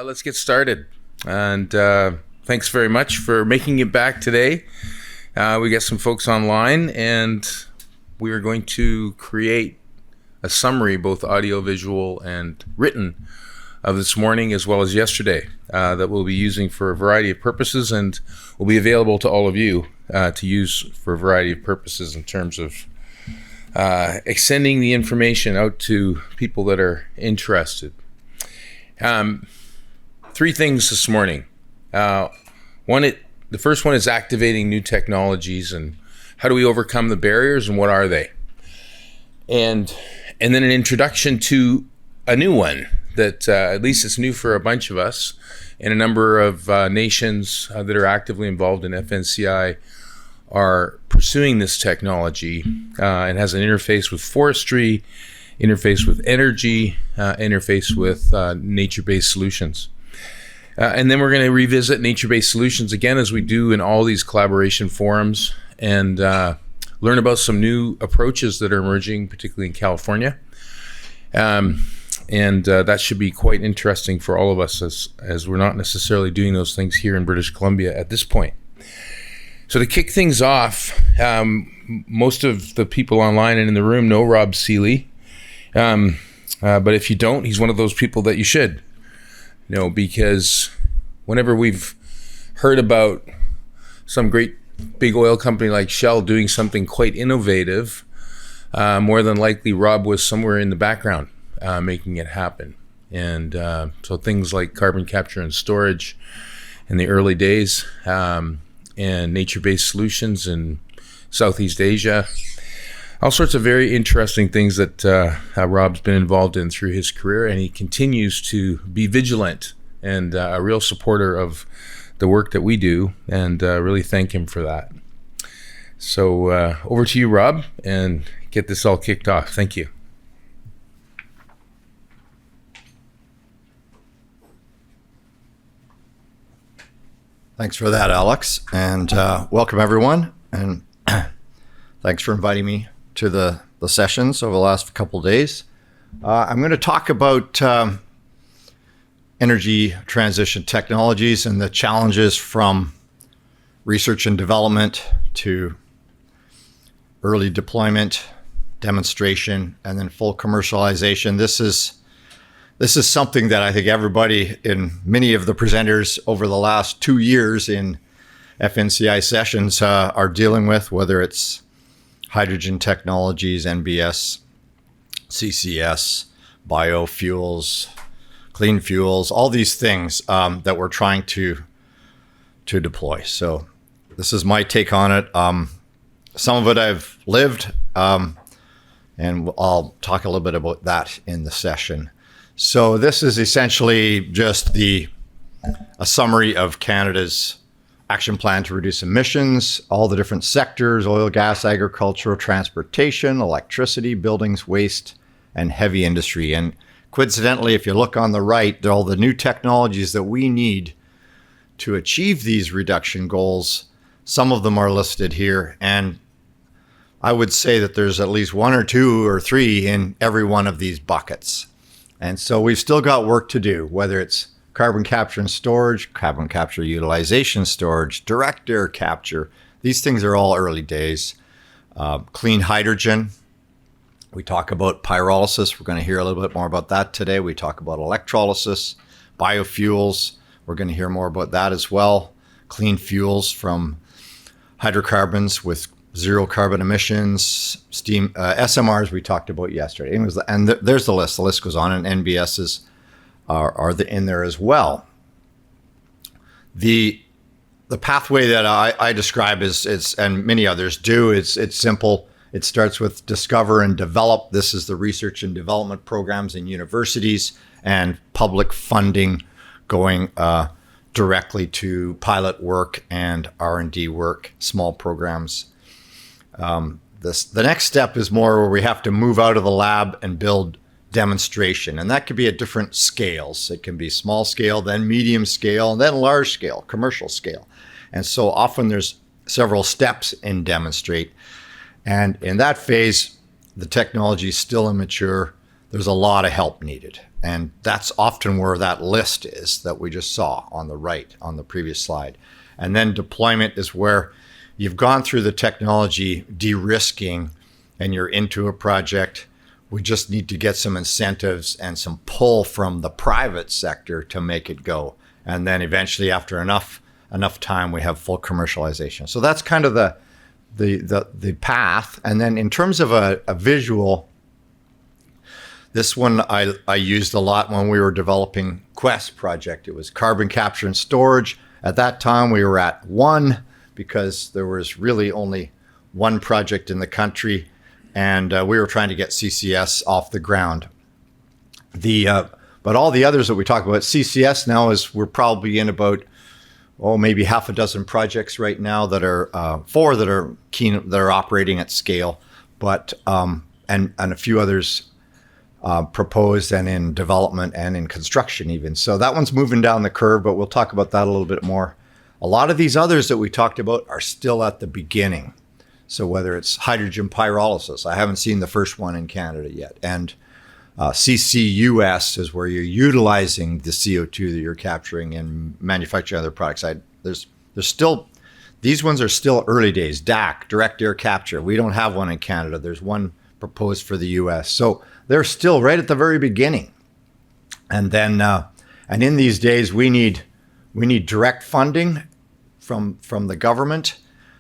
Let's get started. And thanks very much for making it back today. We got some folks online, and we are going to create a summary, both audio, visual, and written, of this morning as well as yesterday that we'll be using for a variety of purposes and will be available to all of you to use for a variety of purposes in terms of extending the information out to people that are interested. Three things this morning. The first one is activating new technologies and how do we overcome the barriers and what are they? And then an introduction to a new one that at least it's new for a bunch of us, and a number of nations that are actively involved in FNCI are pursuing this technology and has an interface with forestry, interface with energy, interface with nature-based solutions. And then we're going to revisit nature-based solutions again, as we do in all these collaboration forums, and learn about some new approaches that are emerging, particularly in California. And that should be quite interesting for all of us as we're not necessarily doing those things here in British Columbia at this point. So to kick things off, most of the people online and in the room know Rob Seeley. But if you don't, he's one of those people that you should know, because whenever we've heard about some great big oil company like Shell doing something quite innovative, more than likely Rob was somewhere in the background making it happen. And so things like carbon capture and storage in the early days, and nature-based solutions in Southeast Asia, all sorts of very interesting things that Rob's been involved in through his career, and he continues to be vigilant and a real supporter of the work that we do, and really thank him for that. So over to you, Rob, and get this all kicked off. Thank you. Thanks for that, Alex, and welcome everyone, and thanks for inviting me to the sessions over the last couple of days. I'm going to talk about energy transition technologies and the challenges from research and development to early deployment, demonstration, and then full commercialization. This is something that I think everybody in many of the presenters over the last 2 years in FNCI sessions are dealing with, whether it's hydrogen technologies, NBS, CCS, biofuels, clean fuels, all these things that we're trying to deploy. So this is my take on it. Some of it I've lived, and I'll talk a little bit about that in the session. So this is essentially just a summary of Canada's action plan to reduce emissions, all the different sectors: oil, gas, agriculture, transportation, electricity, buildings, waste, and heavy industry. And coincidentally, if you look on the right, all the new technologies that we need to achieve these reduction goals, some of them are listed here. And I would say that there's at least one or two or three in every one of these buckets. And so we've still got work to do, whether it's carbon capture and storage, carbon capture utilization storage, direct air capture. These things are all early days. Clean hydrogen. We talk about pyrolysis. We're going to hear a little bit more about that today. We talk about electrolysis, biofuels. We're going to hear more about that as well. Clean fuels from hydrocarbons with zero carbon emissions, steam, SMRs we talked about yesterday. And there's the list. The list goes on, and NBSs are in there as well. The pathway that I describe is, and many others do, it's simple. It starts with discover and develop. This is the research and development programs in universities and public funding going directly to pilot work and R&D work, small programs. The next step is more where we have to move out of the lab and build demonstration. And that could be at different scales. It can be small scale, then medium scale, and then large scale, commercial scale. And so often there's several steps in demonstrate. And in that phase, the technology is still immature. there's a lot of help needed. And that's often where that list is that we just saw on the right on the previous slide. And then deployment is where you've gone through the technology de-risking and you're into a project. We just need to get some incentives and some pull from the private sector to make it go. And then eventually, after enough time, we have full commercialization. So that's kind of the path. And then in terms of a visual, this one I used a lot when we were developing Quest project. It was carbon capture and storage. At that time, we were at 1 because there was really only one project in the country, and we were trying to get CCS off the ground. But all the others that we talk about, CCS now we're probably in about maybe half a dozen projects right now that are 4 that are operating at scale, but and a few others proposed and in development and in construction even. So that one's moving down the curve, but we'll talk about that a little bit more. A lot of these others that we talked about are still at the beginning. So whether it's hydrogen pyrolysis, I haven't seen the first one in Canada yet. And CCUS is where you're utilizing the CO2 that you're capturing and manufacturing other products. There's still, these ones are still early days. DAC, direct air capture. We don't have one in Canada. There's one proposed for the US. So they're still right at the very beginning. And then, and in these days, we need direct funding from the government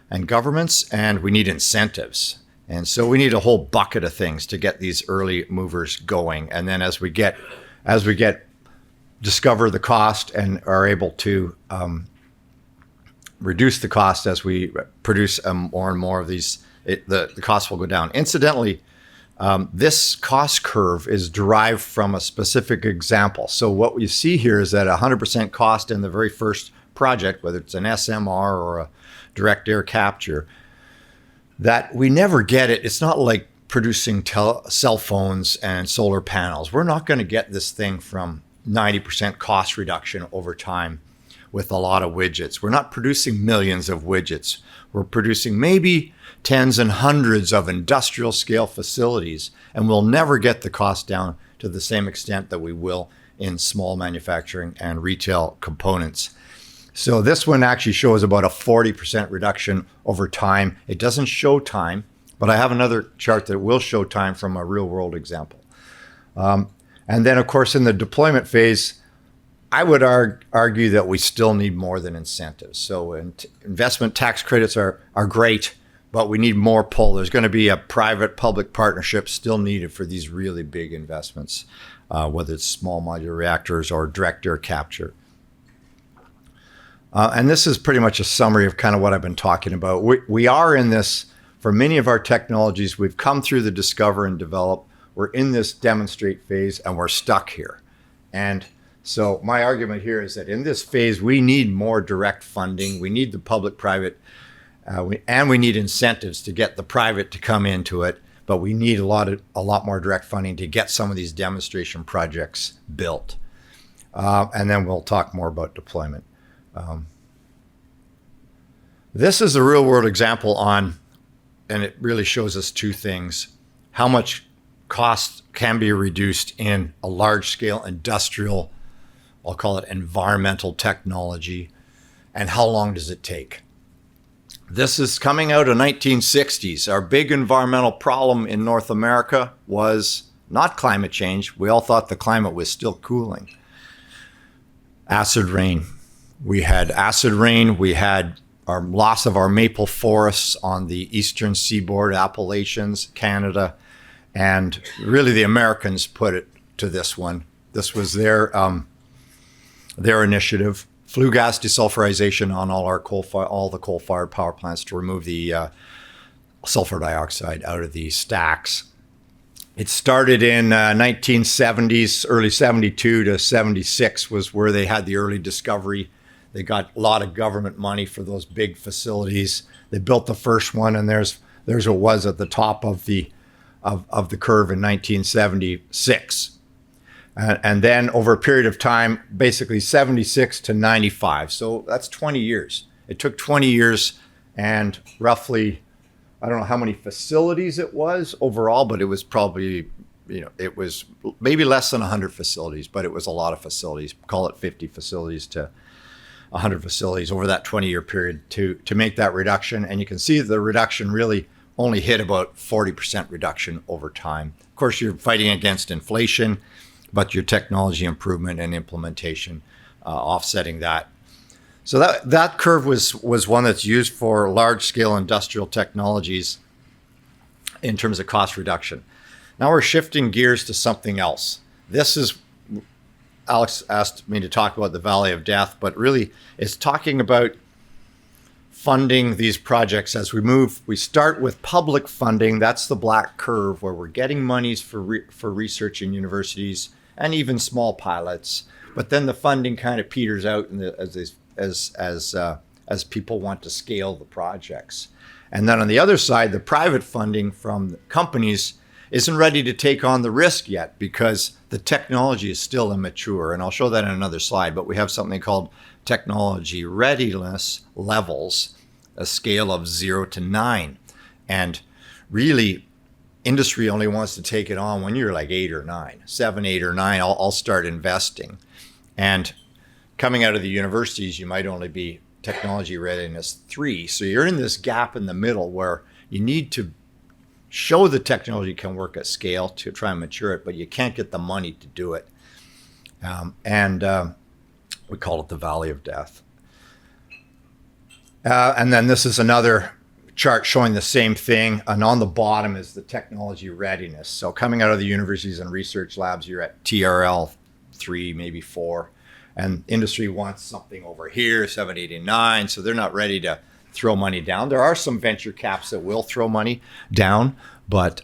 and governments, and we need incentives. And so we need a whole bucket of things to get these early movers going. And then as we discover the cost and are able to reduce the cost as we produce more and more of these, the cost will go down. Incidentally, this cost curve is derived from a specific example. So what we see here is that 100% cost in the very first project, whether it's an SMR or a direct air capture, that we never get it. It's not like producing cell phones and solar panels. We're not going to get this thing from 90% cost reduction over time with a lot of widgets. We're not producing millions of widgets. We're producing maybe tens and hundreds of industrial scale facilities, and we'll never get the cost down to the same extent that we will in small manufacturing and retail components. So this one actually shows about a 40% reduction over time. It doesn't show time, but I have another chart that will show time from a real world example. And then of course in the deployment phase, I would argue that we still need more than incentives. So investment tax credits are great, but we need more pull. There's going to be a private-public partnership still needed for these really big investments, whether it's small modular reactors or direct air capture. And this is pretty much a summary of kind of what I've been talking about. We are in this, for many of our technologies, we've come through the discover and develop. We're in this demonstrate phase, and we're stuck here. And so my argument here is that in this phase, we need more direct funding. We need the public-private, and we need incentives to get the private to come into it. But we need a lot more direct funding to get some of these demonstration projects built. And then we'll talk more about deployment. This is a real world example and it really shows us two things: how much cost can be reduced in a large scale industrial, I'll call it environmental technology, and how long does it take. This is coming out of 1960s. Our big environmental problem in North America was not climate change. We all thought the climate was still cooling. Acid rain. We had acid rain. We had our loss of our maple forests on the eastern seaboard, Appalachians, Canada, and really the Americans put it to this one. This was their initiative. Flue gas desulfurization on all the coal-fired power plants to remove the sulfur dioxide out of the stacks. It started in 1970s, early 72 to 76 was where they had the early discovery. They got a lot of government money for those big facilities. They built the first one, and there's what was at the top of the curve in 1976. And then over a period of time, basically 76 to 95. So that's 20 years. It took 20 years and roughly, I don't know how many facilities it was overall, but it was probably it was maybe less than 100 facilities, but it was a lot of facilities. Call it 50 facilities to 100 facilities over that 20-year period to make that reduction. And you can see the reduction really only hit about 40% reduction over time. Of course, you're fighting against inflation, but your technology improvement and implementation offsetting that. So that curve was one that's used for large-scale industrial technologies in terms of cost reduction. Now we're shifting gears to something else. This is, Alex asked me to talk about the Valley of Death, but really it's talking about funding these projects as we move. We start with public funding. That's the black curve where we're getting monies for research in universities and even small pilots. But then the funding kind of peters out as people want to scale the projects. And then on the other side, the private funding from companies isn't ready to take on the risk yet because the technology is still immature. And I'll show that in another slide, but we have something called technology readiness levels, a scale of 0 to 9. And really, industry only wants to take it on when you're like 8 or 9, 7, 8 or 9, I'll start investing. And coming out of the universities, you might only be technology readiness 3. So you're in this gap in the middle where you need to show the technology can work at scale to try and mature it, but you can't get the money to do it. We call it the Valley of Death. And then this is another chart showing the same thing. And on the bottom is the technology readiness. So coming out of the universities and research labs, you're at TRL 3, maybe 4. And industry wants something over here, 7, 8, and 9. So they're not ready to throw money down. There are some venture caps that will throw money down, but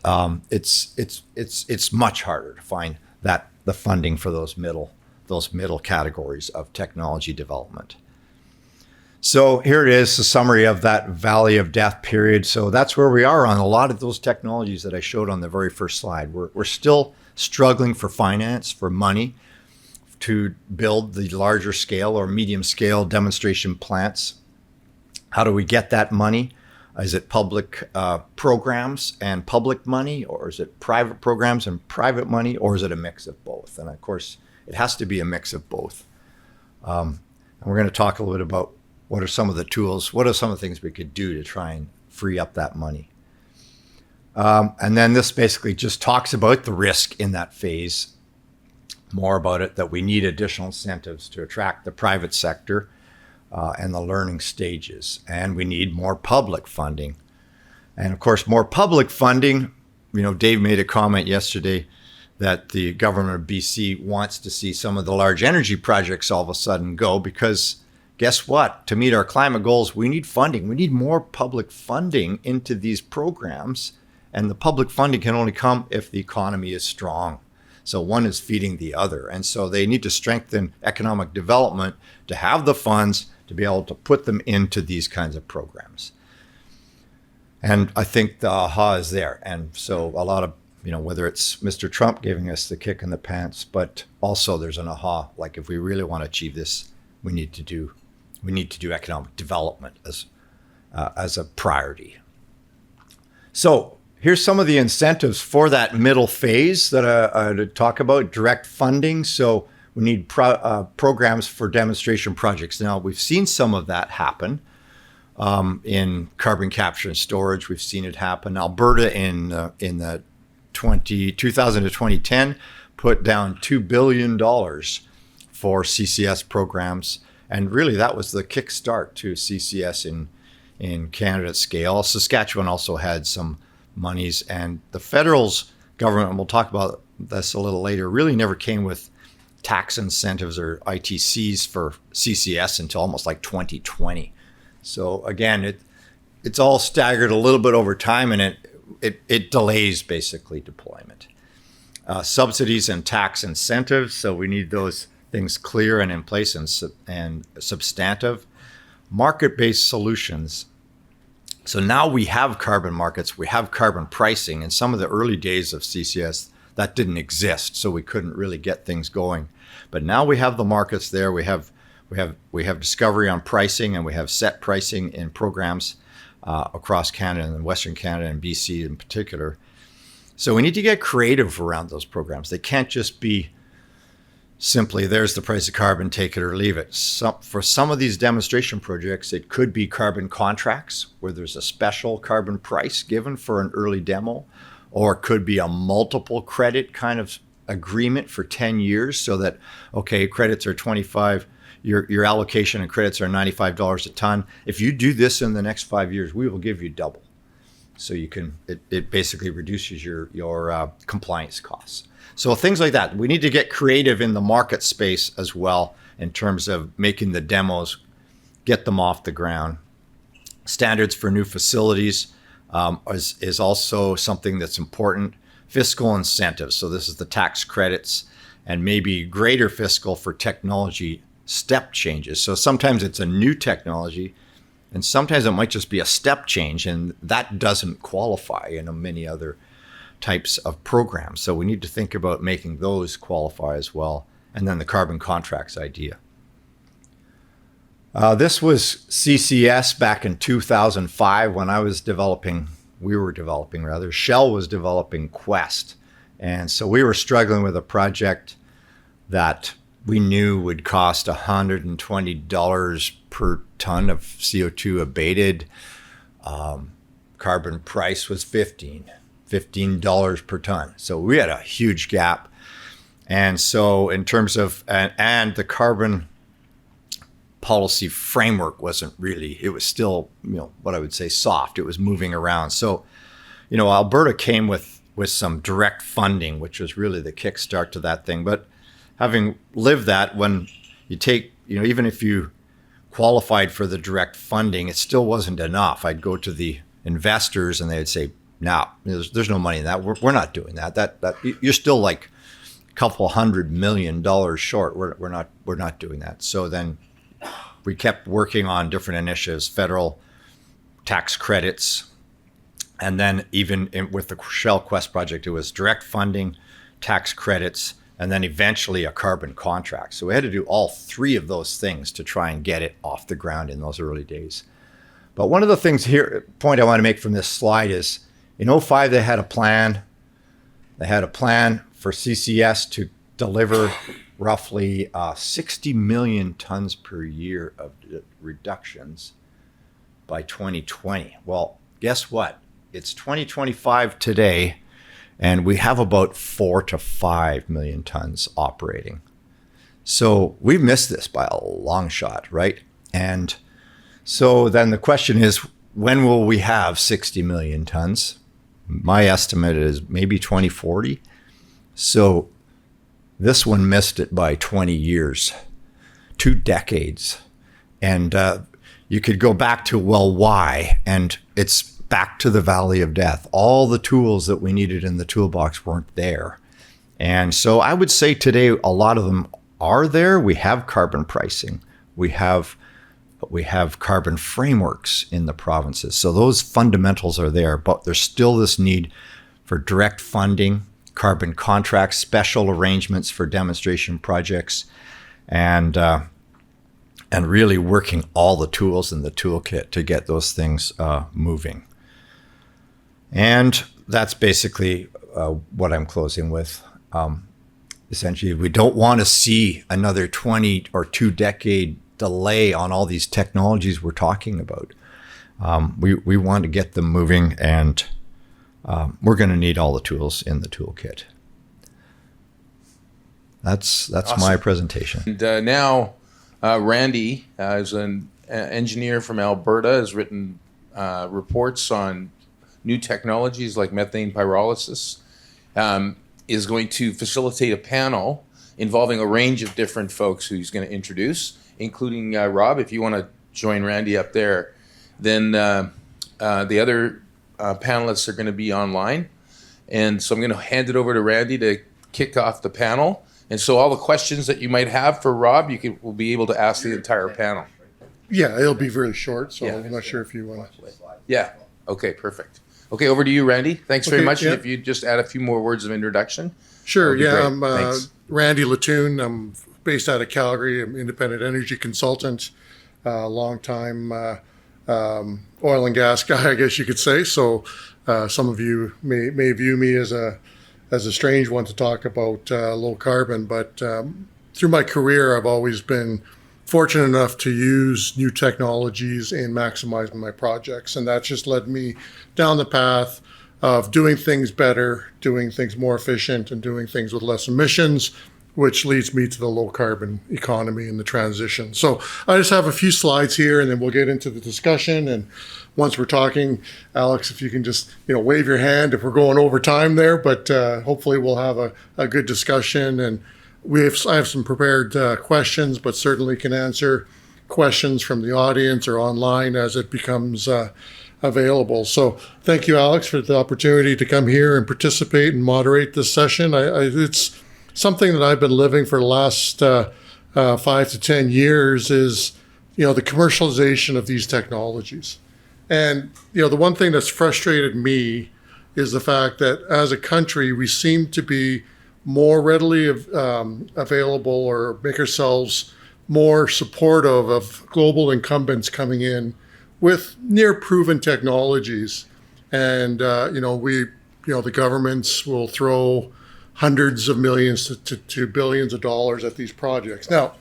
it's much harder to find the funding for those middle categories of technology development. So here it is, a summary of that Valley of Death period. So that's where we are on a lot of those technologies that I showed on the very first slide. We're still struggling for finance, for money, to build the larger scale or medium scale demonstration plants. How do we get that money? Is it public programs and public money, or is it private programs and private money, or is it a mix of both? And of course, it has to be a mix of both. And we're going to talk a little bit about what are some of the tools, what are some of the things we could do to try and free up that money. And then this basically just talks about the risk in that phase, more about it, that we need additional incentives to attract the private sector and the learning stages. And we need more public funding. And of course, more public funding, Dave made a comment yesterday that the government of BC wants to see some of the large energy projects all of a sudden go, because guess what? To meet our climate goals, we need funding. We need more public funding into these programs. And the public funding can only come if the economy is strong. So one is feeding the other. And so they need to strengthen economic development to have the funds to be able to put them into these kinds of programs. And I think the aha is there. And so a lot of, whether it's Mr. Trump giving us the kick in the pants, but also there's an aha, like if we really want to achieve this, we need to do economic development as a priority. So here's some of the incentives for that middle phase that I talk about, direct funding. So we need programs for demonstration projects. Now, we've seen some of that happen in carbon capture and storage. We've seen it happen. Alberta in the 2000 to 2010 put down $2 billion for CCS programs. And really, that was the kickstart to CCS in Canada at scale. Saskatchewan also had some monies, and the federal's government, and we'll talk about this a little later, really never came with tax incentives or ITCs for CCS until almost like 2020. So again, it's all staggered a little bit over time, and it delays basically deployment. Subsidies and tax incentives, so we need those things clear and in place and substantive. Market-based solutions. So now we have carbon markets, we have carbon pricing. In some of the early days of CCS, that didn't exist, so we couldn't really get things going. But now we have the markets there. We have discovery on pricing, and we have set pricing in programs across Canada and Western Canada and BC in particular. So we need to get creative around those programs. They can't just be simply, there's the price of carbon, take it or leave it. For some of these demonstration projects, it could be carbon contracts where there's a special carbon price given for an early demo, or it could be a multiple credit kind of agreement for 10 years so that, okay, credits are 25, your allocation and credits are $95 a ton. If you do this in the next 5 years, we will give you double. So you can, it basically reduces your compliance costs. So things like that. We need to get creative in the market space as well in terms of making the demos, get them off the ground. Standards for new facilities is also something that's important. Fiscal incentives. So this is the tax credits and maybe greater fiscal for technology step changes. So sometimes it's a new technology and sometimes it might just be a step change and that doesn't qualify in many other types of programs. So we need to think about making those qualify as well. And then the carbon contracts idea. This was CCS back in 2005 when we were developing, Shell was developing Quest. And so we were struggling with a project that we knew would cost $120 per ton of CO2 abated. Carbon price was $15 per ton. So we had a huge gap. And so in terms of, and the carbon policy framework wasn't really, it was still, what I would say soft. It was moving around. So, Alberta came with some direct funding, which was really the kickstart to that thing. But having lived that, when you take, even if you qualified for the direct funding, it still wasn't enough. I'd go to the investors and they'd say, no, there's no money in that. We're not doing that. That you're still like a couple $100 million short. We're not doing that. So then we kept working on different initiatives, federal tax credits, and then even with the Shell Quest project, it was direct funding, tax credits, and then eventually a carbon contract. So we had to do all three of those things to try and get it off the ground in those early days. But one of the things here, point I want to make from this slide is, in 2005, they had a plan. They had a plan for CCS to deliver roughly 60 million tons per year of reductions by 2020. Well, guess what? It's 2025 today, and we have about 4 to 5 million tons operating. So we missed this by a long shot, right? And so then the question is, when will we have 60 million tons? My estimate is maybe 2040. So this one missed it by 20 years, 2 decades. And you could go back to, well, why? And it's back to the valley of death. All the tools that we needed in the toolbox weren't there. And so I would say today, a lot of them are there. We have carbon pricing. We have carbon frameworks in the provinces. So those fundamentals are there, but there's still this need for direct funding, carbon contracts, special arrangements for demonstration projects, and really working all the tools in the toolkit to get those things moving. And that's basically what I'm closing with. Essentially, we don't want to see another 20 or 2 decade delay on all these technologies we're talking about. We want to get them moving, and we're going to need all the tools in the toolkit. That's awesome. My presentation. And now Randy, is an engineer from Alberta, has written reports on new technologies like methane pyrolysis, is going to facilitate a panel involving a range of different folks who he's going to introduce, including Rob. If you want to join Randy up there, then the other panelists are going to be online. And so I'm going to hand it over to Randy to kick off the panel. And so all the questions that you might have for Rob, will be able to ask the entire panel. Yeah, it'll be very short, so I'm not sure if you want to. Yeah. Okay, perfect. Okay, over to you, Randy. Thanks very much. Yeah. And if you just add a few more words of introduction. Sure, yeah. I'm Randy Latoon. I'm based out of Calgary. I'm an independent energy consultant, long time oil and gas guy, I guess you could say. So Some of you may view me as a strange one to talk about low carbon, but through my career, I've always been fortunate enough to use new technologies in maximizing my projects, and that's just led me down the path of doing things better, doing things more efficient, and doing things with less emissions, which leads me to the low carbon economy and the transition. So I just have a few slides here, and then we'll get into the discussion. And once we're talking, Alex, if you can just wave your hand if we're going over time there, but hopefully we'll have a good discussion. And I have some prepared questions, but certainly can answer questions from the audience or online as it becomes available. So thank you, Alex, for the opportunity to come here and participate and moderate this session. It's something that I've been living for the last 5 to 10 years is, the commercialization of these technologies. And, the one thing that's frustrated me is the fact that as a country, we seem to be more readily available or make ourselves more supportive of global incumbents coming in with near proven technologies. And, the governments will throw hundreds of millions to billions of dollars at these projects. Now,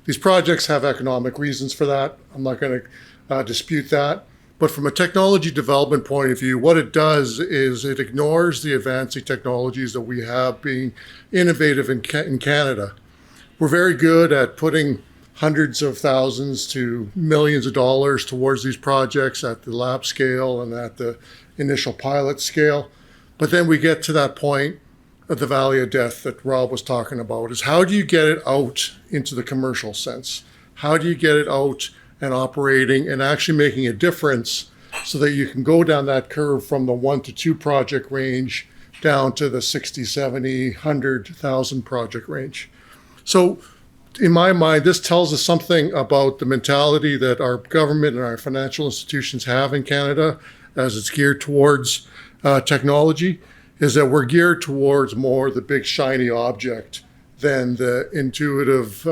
these projects have economic reasons for that. I'm not going to dispute that. But from a technology development point of view, what it does is it ignores the advancing technologies that we have being innovative in Canada. We're very good at putting hundreds of thousands to millions of dollars towards these projects at the lab scale and at the initial pilot scale. But then we get to that point of the valley of death that Rob was talking about, is how do you get it out into the commercial sense? How do you get it out and operating and actually making a difference so that you can go down that curve from the 1 to 2 project range down to the 60, 70, 100,000 project range? So in my mind, this tells us something about the mentality that our government and our financial institutions have in Canada as it's geared towards technology, is that we're geared towards more the big shiny object than the intuitive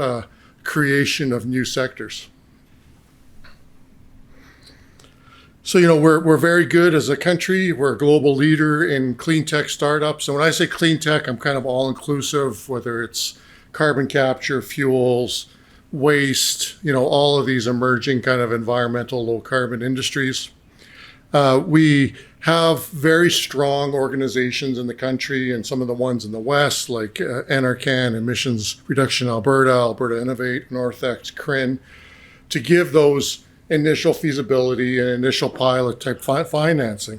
creation of new sectors. So, we're very good as a country. We're a global leader in clean tech startups. And when I say clean tech, I'm kind of all inclusive, whether it's carbon capture, fuels, waste, all of these emerging kind of environmental low carbon industries. We have very strong organizations in the country, and some of the ones in the West, like NRCan, Emissions Reduction Alberta, Alberta Innovate, NorthX, CRIN, to give those initial feasibility and initial pilot type financing.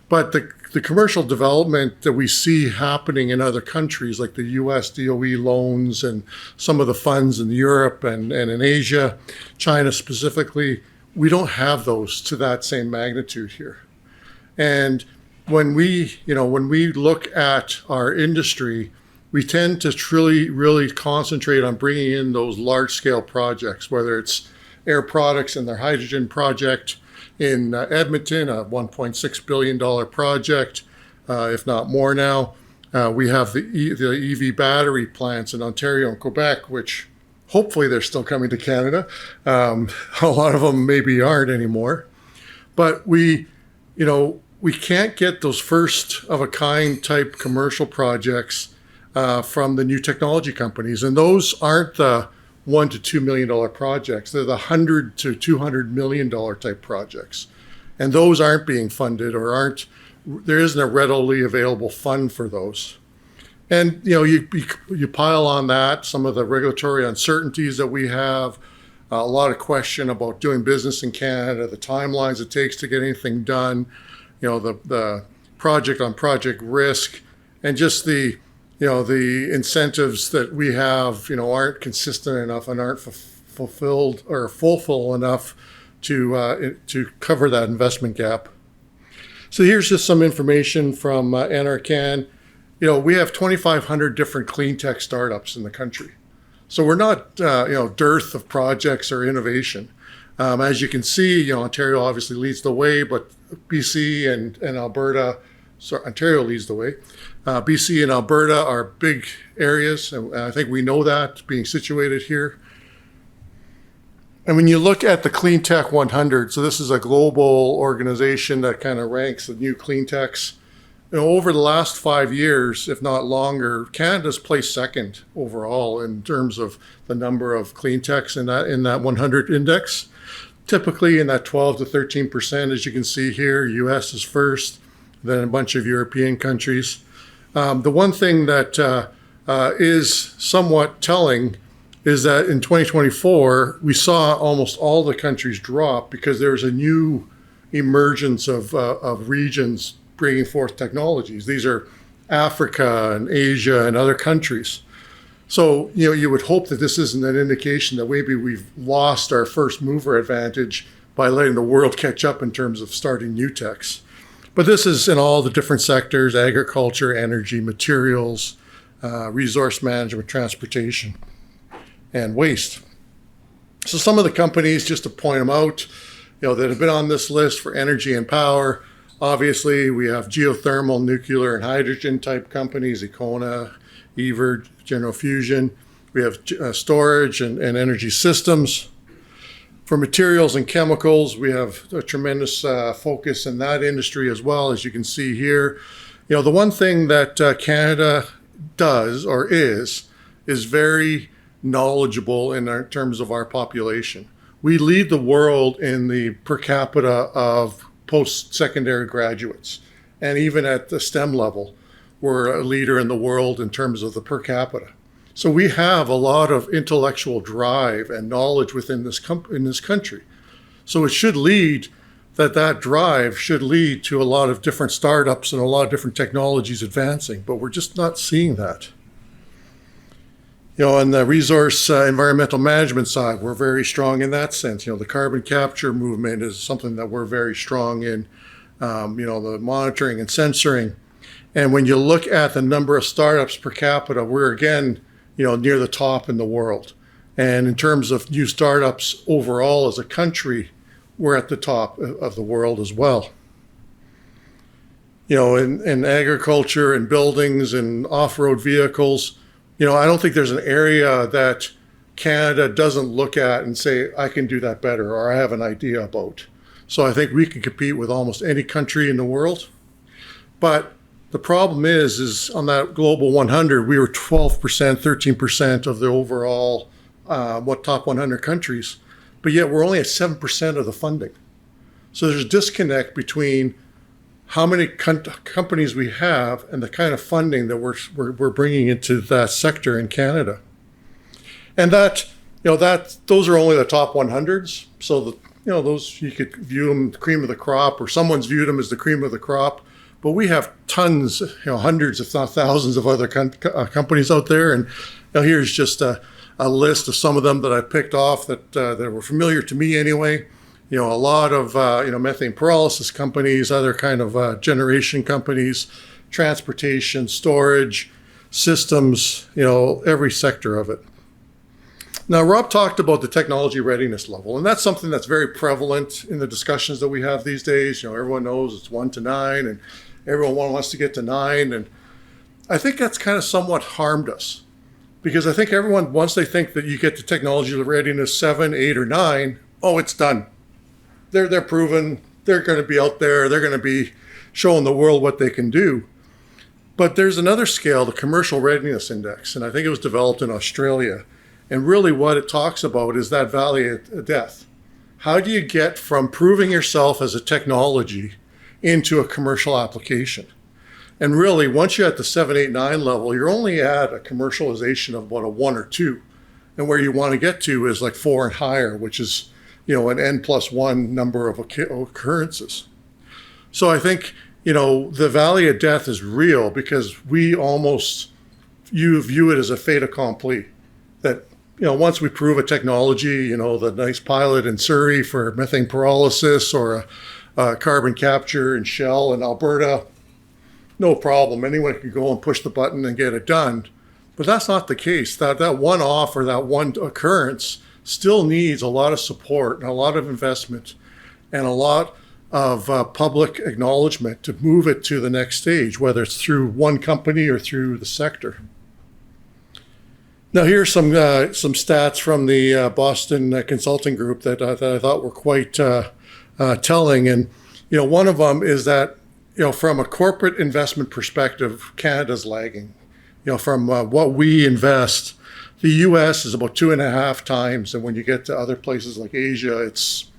But the commercial development that we see happening in other countries, like the US DOE loans and some of the funds in Europe and in Asia, China specifically, we don't have those to that same magnitude here. And when we look at our industry, we tend to really concentrate on bringing in those large scale projects, whether it's Air Products and their hydrogen project in Edmonton, a $1.6 billion project, if not more now. We have the EV battery plants in Ontario and Quebec, which hopefully they're still coming to Canada. A lot of them maybe aren't anymore. But we can't get those first of a kind type commercial projects from the new technology companies. And those aren't the $1 to $2 million projects. They're the $100 to $200 million type projects. And those aren't being funded there isn't a readily available fund for those. And, you pile on that some of the regulatory uncertainties that we have, a lot of question about doing business in Canada, the timelines it takes to get anything done, the project on project risk, and just the incentives that we have, aren't consistent enough and aren't fulfilled or fulful enough to cover that investment gap. So here's just some information from NRCan. We have 2,500 different clean tech startups in the country. So we're not, dearth of projects or innovation. As you can see, Ontario obviously leads the way, but BC and Alberta, Ontario leads the way. BC and Alberta are big areas, and I think we know that being situated here. And when you look at the Clean Tech 100, so this is a global organization that kind of ranks the new clean techs. Over the last 5 years, if not longer, Canada's placed second overall in terms of the number of clean techs in that 100 index. Typically in that 12 to 13%, as you can see here. US is first, then a bunch of European countries. The one thing that is somewhat telling is that in 2024, we saw almost all the countries drop because there's a new emergence of regions bringing forth technologies. These are Africa and Asia and other countries. So, you would hope that this isn't an indication that maybe we've lost our first mover advantage by letting the world catch up in terms of starting new techs. But this is in all the different sectors: agriculture, energy, materials, resource management, transportation, and waste. So some of the companies, just to point them out, that have been on this list for energy and power, obviously we have geothermal, nuclear, and hydrogen type companies: Econa, Everd, General Fusion. We have storage and energy systems. For materials and chemicals, we have a tremendous focus in that industry as well, as you can see here. The one thing that Canada does or is very knowledgeable in terms of our population. We lead the world in the per capita of post-secondary graduates. And even at the STEM level, we're a leader in the world in terms of the per capita. So we have a lot of intellectual drive and knowledge within this country. So it should lead, that drive should lead to a lot of different startups and a lot of different technologies advancing, but we're just not seeing that. On the resource environmental management side, we're very strong in that sense. The carbon capture movement is something that we're very strong in, the monitoring and censoring. And when you look at the number of startups per capita, we're again, near the top in the world. And in terms of new startups overall as a country, we're at the top of the world as well. In agriculture and buildings and off-road vehicles, I don't think there's an area that Canada doesn't look at and say, I can do that better, or I have an idea about. So I think we can compete with almost any country in the world. But the problem is on that global 100, we were 12%, 13% of the overall top 100 countries, but yet we're only at 7% of the funding. So there's a disconnect between how many companies we have and the kind of funding that we're bringing into that sector in Canada. And those are only the top 100s. So those, you could view them the cream of the crop, or someone's viewed them as the cream of the crop. But we have tons, hundreds, if not thousands, of other companies out there. And here's just a list of some of them that I picked off that were familiar to me anyway. A lot of methane pyrolysis companies, other kind of generation companies, transportation, storage, systems, every sector of it. Now, Rob talked about the technology readiness level, and that's something that's very prevalent in the discussions that we have these days. Everyone knows it's 1 to 9, and everyone wants to get to 9. And I think that's kind of somewhat harmed us, because I think everyone, once they think that you get to technology readiness 7, 8, or 9, it's done. They're proven. They're going to be out there. They're going to be showing the world what they can do. But there's another scale, the Commercial Readiness Index, and I think it was developed in Australia. And really what it talks about is that valley of death. How do you get from proving yourself as a technology into a commercial application? And really, once you're at the 7, 8, 9 level, you're only at a commercialization of about a 1 or 2. And where you want to get to is like 4 and higher, which is, an N+1 number of occurrences. So I think, the valley of death is real, because you view it as a fait accompli. That, once we prove a technology, the nice pilot in Surrey for methane pyrolysis, or a carbon capture in Shell in Alberta, no problem. Anyone can go and push the button and get it done. But that's not the case. That one off or that one occurrence still needs a lot of support and a lot of investment and a lot of public acknowledgement to move it to the next stage, whether it's through one company or through the sector. Now, here's some stats from the Boston Consulting Group that I thought were quite telling. And, one of them is that, from a corporate investment perspective, Canada's lagging. From what we invest, the U.S. is about 2.5 times. And when you get to other places like Asia, it's,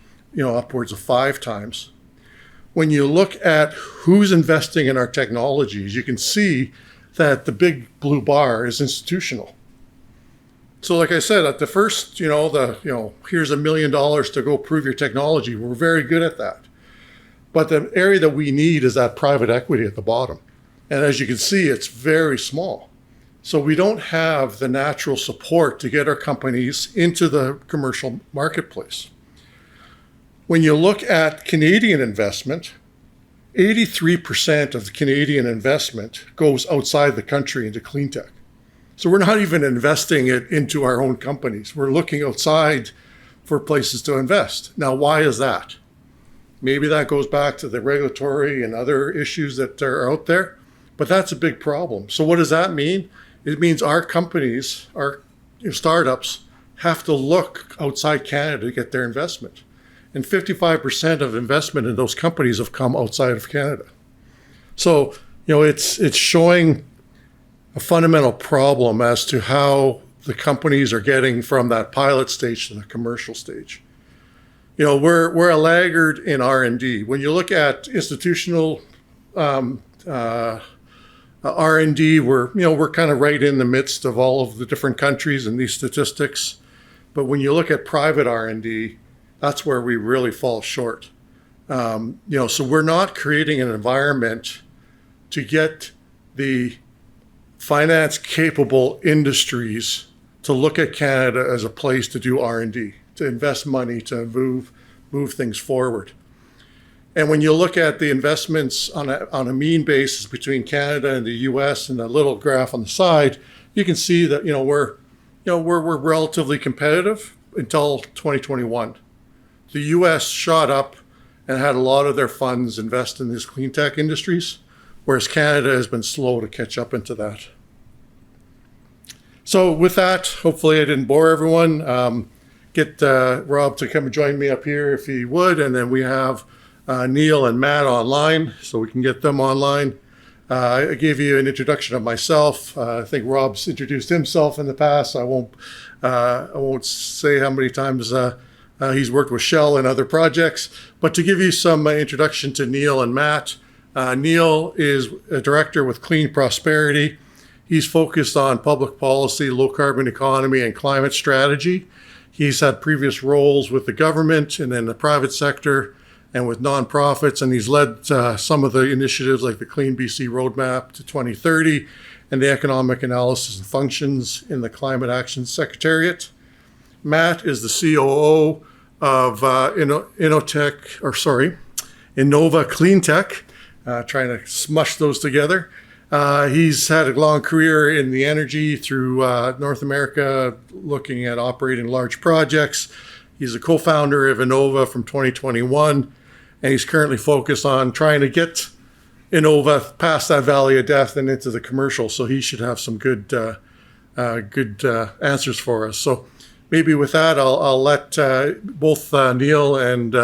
upwards of 5 times. When you look at who's investing in our technologies, you can see that the big blue bar is institutional. So like I said, at the first, here's $1 million to go prove your technology. We're very good at that. But the area that we need is that private equity at the bottom. And as you can see, it's very small. So we don't have the natural support to get our companies into the commercial marketplace. When you look at Canadian investment, 83% of the Canadian investment goes outside the country into clean tech. So we're not even investing it into our own companies. We're looking outside for places to invest. Now, why is that? Maybe that goes back to the regulatory and other issues that are out there, but that's a big problem. So what does that mean? It means our companies, our startups, have to look outside Canada to get their investment. And 55% of investment in those companies have come outside of Canada. So, it's showing a fundamental problem as to how the companies are getting from that pilot stage to the commercial stage. We're a laggard in R&D. When you look at institutional R&D, we're kind of right in the midst of all of the different countries and these statistics. But when you look at private R&D, that's where we really fall short. So we're not creating an environment to get the finance capable industries to look at Canada as a place to do R&D, to invest money, to move things forward. And when you look at the investments on a mean basis between Canada and the US, and a little graph on the side, you can see that we're relatively competitive until 2021. The US shot up and had a lot of their funds invest in these clean tech industries, whereas Canada has been slow to catch up into that. So with that, hopefully I didn't bore everyone. Get Rob to come and join me up here if he would, and then we have Neil and Matt online, so we can get them online. I gave you an introduction of myself. I think Rob's introduced himself in the past. I won't say how many times he's worked with Shell and other projects, but to give you some introduction to Neil and Matt. Neil is a director with Clean Prosperity. He's focused on public policy, low carbon economy, and climate strategy. He's had previous roles with the government and in the private sector and with nonprofits, and he's led some of the initiatives like the Clean BC Roadmap to 2030 and the Economic Analysis and Functions in the Climate Action Secretariat. Matt is the COO of Innova Clean Tech, trying to smush those together. He's had a long career in the energy through North America, looking at operating large projects. He's a co-founder of Innova from 2021, and he's currently focused on trying to get Innova past that valley of death and into the commercial. So he should have some good answers for us. So maybe with that, I'll let both Neil and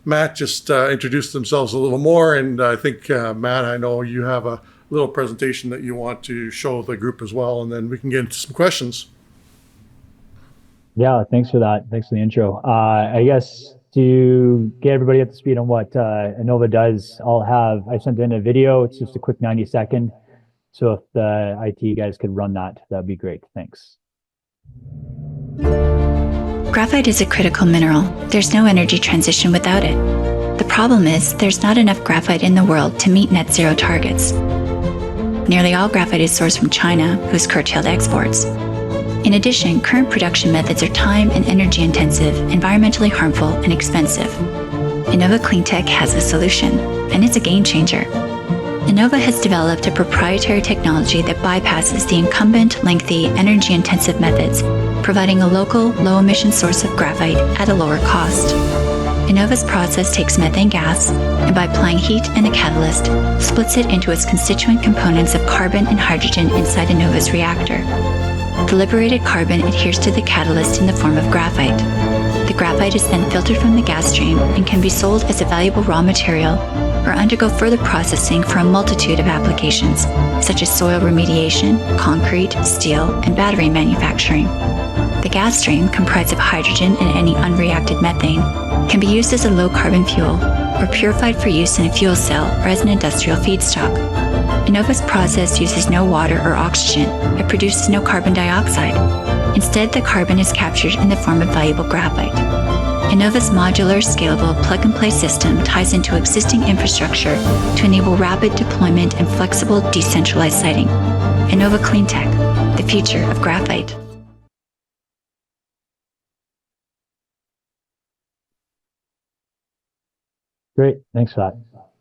Matt just introduce themselves a little more. And I think, Matt, I know you have a little presentation that you want to show the group as well, and then we can get into some questions. Yeah, thanks for that. Thanks for the intro. I guess to get everybody up to speed on what Innova does, I sent in a video. It's just a quick 90-second. So if the IT guys could run that'd be great. Thanks. Graphite is a critical mineral. There's no energy transition without it. The problem is there's not enough graphite in the world to meet net zero targets. Nearly all graphite is sourced from China, who's curtailed exports. In addition, current production methods are time and energy intensive, environmentally harmful, and expensive. Innova Cleantech has a solution, and it's a game changer. Innova has developed a proprietary technology that bypasses the incumbent, lengthy, energy-intensive methods, providing a local, low-emission source of graphite at a lower cost. Innova's process takes methane gas, and by applying heat and a catalyst, splits it into its constituent components of carbon and hydrogen inside Innova's reactor. The liberated carbon adheres to the catalyst in the form of graphite. The graphite is then filtered from the gas stream and can be sold as a valuable raw material or undergo further processing for a multitude of applications, such as soil remediation, concrete, steel, and battery manufacturing. The gas stream, comprised of hydrogen and any unreacted methane, can be used as a low-carbon fuel or purified for use in a fuel cell or as an industrial feedstock. Innova's process uses no water or oxygen. It produces no carbon dioxide. Instead, the carbon is captured in the form of valuable graphite. Innova's modular, scalable, plug-and-play system ties into existing infrastructure to enable rapid deployment and flexible, decentralized siting. Innova Cleantech, the future of graphite. Great, thanks for that.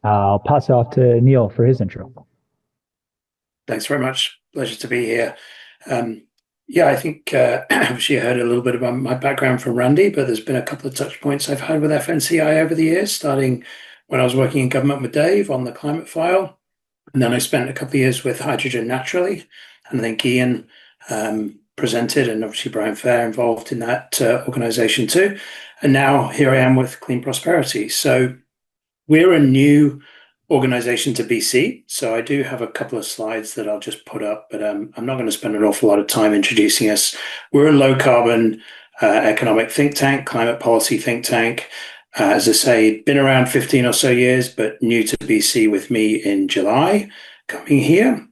I'll pass it off to Neil for his intro. Thanks very much. Pleasure to be here. I think obviously you heard a little bit about my background from Randy, but there's been a couple of touch points I've had with FNCI over the years, starting when I was working in government with Dave on the climate file. And then I spent a couple of years with Hydrogen Naturally. And I think Ian presented, and obviously Brian Fair involved in that organization too. And now here I am with Clean Prosperity. So we're a new organization to BC. So I do have a couple of slides that I'll just put up, but I'm not going to spend an awful lot of time introducing us. We're a low carbon economic think tank, climate policy think tank. As I say, been around 15 or so years, but new to BC with me in July, coming here.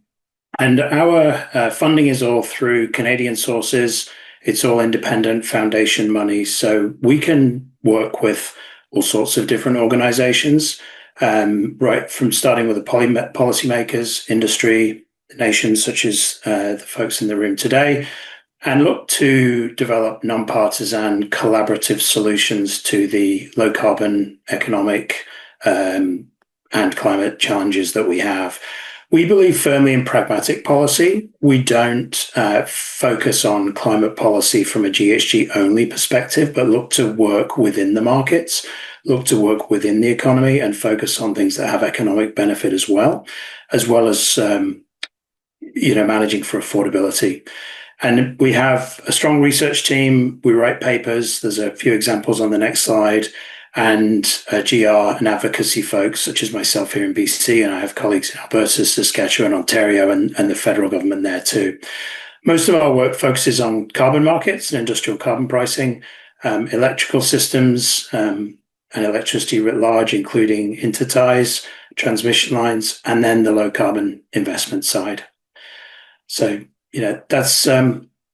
And our funding is all through Canadian sources. It's all independent foundation money. So we can work with all sorts of different organizations, right from starting with the policymakers, industry, nations such as the folks in the room today, and look to develop non-partisan collaborative solutions to the low carbon economic and climate challenges that we have. We believe firmly in pragmatic policy. We don't focus on climate policy from a GHG only perspective, but look to work within the markets, look to work within the economy and focus on things that have economic benefit as well as managing for affordability. And we have a strong research team. We write papers. There's a few examples on the next slide. And GR and advocacy folks, such as myself here in BC, and I have colleagues in Alberta, Saskatchewan, Ontario, and the federal government there too. Most of our work focuses on carbon markets and industrial carbon pricing, electrical systems, and electricity writ large, including interties, transmission lines, and then the low carbon investment side. So, that's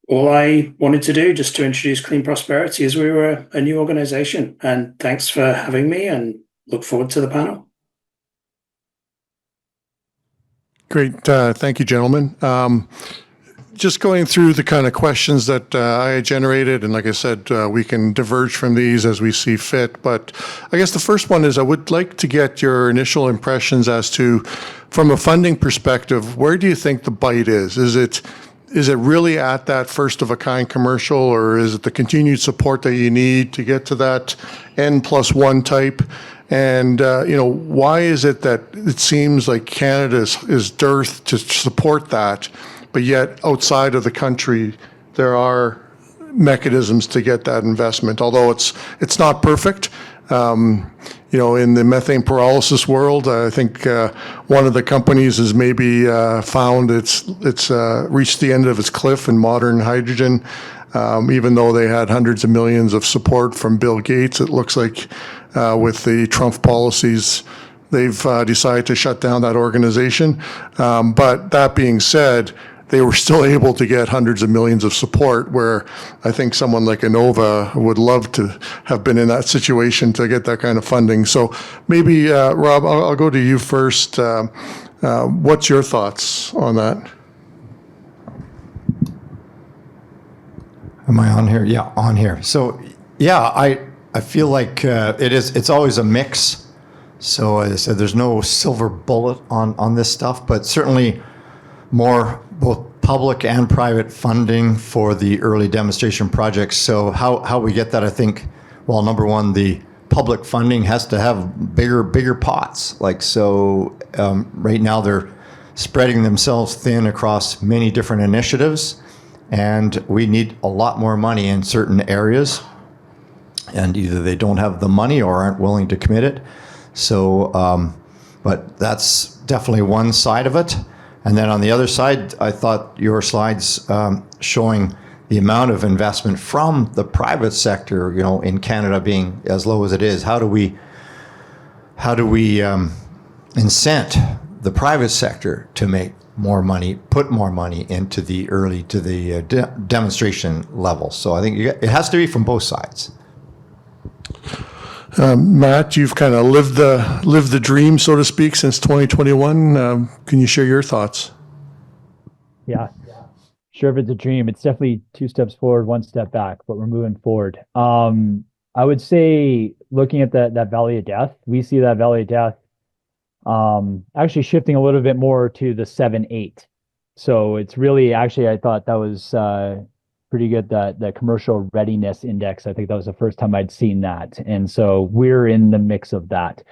all I wanted to do, just to introduce Clean Prosperity as we were a new organization. And thanks for having me, and look forward to the panel. Great. Thank you, gentlemen. Just going through the kind of questions that I generated, and like I said, we can diverge from these as we see fit. But I guess the first one is I would like to get your initial impressions as to, from a funding perspective, where do you think the bite is? Is it really at that first of a kind commercial, or is it the continued support that you need to get to that N+1 type? And, why is it that it seems like Canada is dearth to support that, but yet outside of the country, there are mechanisms to get that investment, although it's not perfect. In the methane pyrolysis world, I think one of the companies has maybe found it's reached the end of its cliff in modern hydrogen. Even though they had hundreds of millions of support from Bill Gates, it looks like with the Trump policies, they've decided to shut down that organization. But that being said, they were still able to get hundreds of millions of support, where I think someone like Innova would love to have been in that situation to get that kind of funding. So maybe, Rob, I'll go to you first. What's your thoughts on that? Am I on here? Yeah, on here. So, I feel like it's always a mix. So as I said, there's no silver bullet on this stuff, but certainly more both public and private funding for the early demonstration projects. So how we get that, I think, well, number one, the public funding has to have bigger pots. Right now they're spreading themselves thin across many different initiatives. and we need a lot more money in certain areas, and either they don't have the money or aren't willing to commit it. So, but that's definitely one side of it. And then on the other side, I thought your slides showing the amount of investment from the private sector, you know, in Canada being as low as it is. How do we incent the private sector to make more money, put more money into the demonstration level? So I think it has to be from both sides. Matt, you've kind of lived the dream, so to speak, since 2021. Can you share your thoughts? Yeah, sure. If it's a dream, it's definitely 2 steps forward, 1 step back, but we're moving forward. I would say, looking at that valley of death, we see that valley of death actually shifting a little bit more to the 7-8. So it's really, actually, I thought that was pretty good, that commercial readiness index. I think that was the first time I'd seen that. And so we're in the mix of that.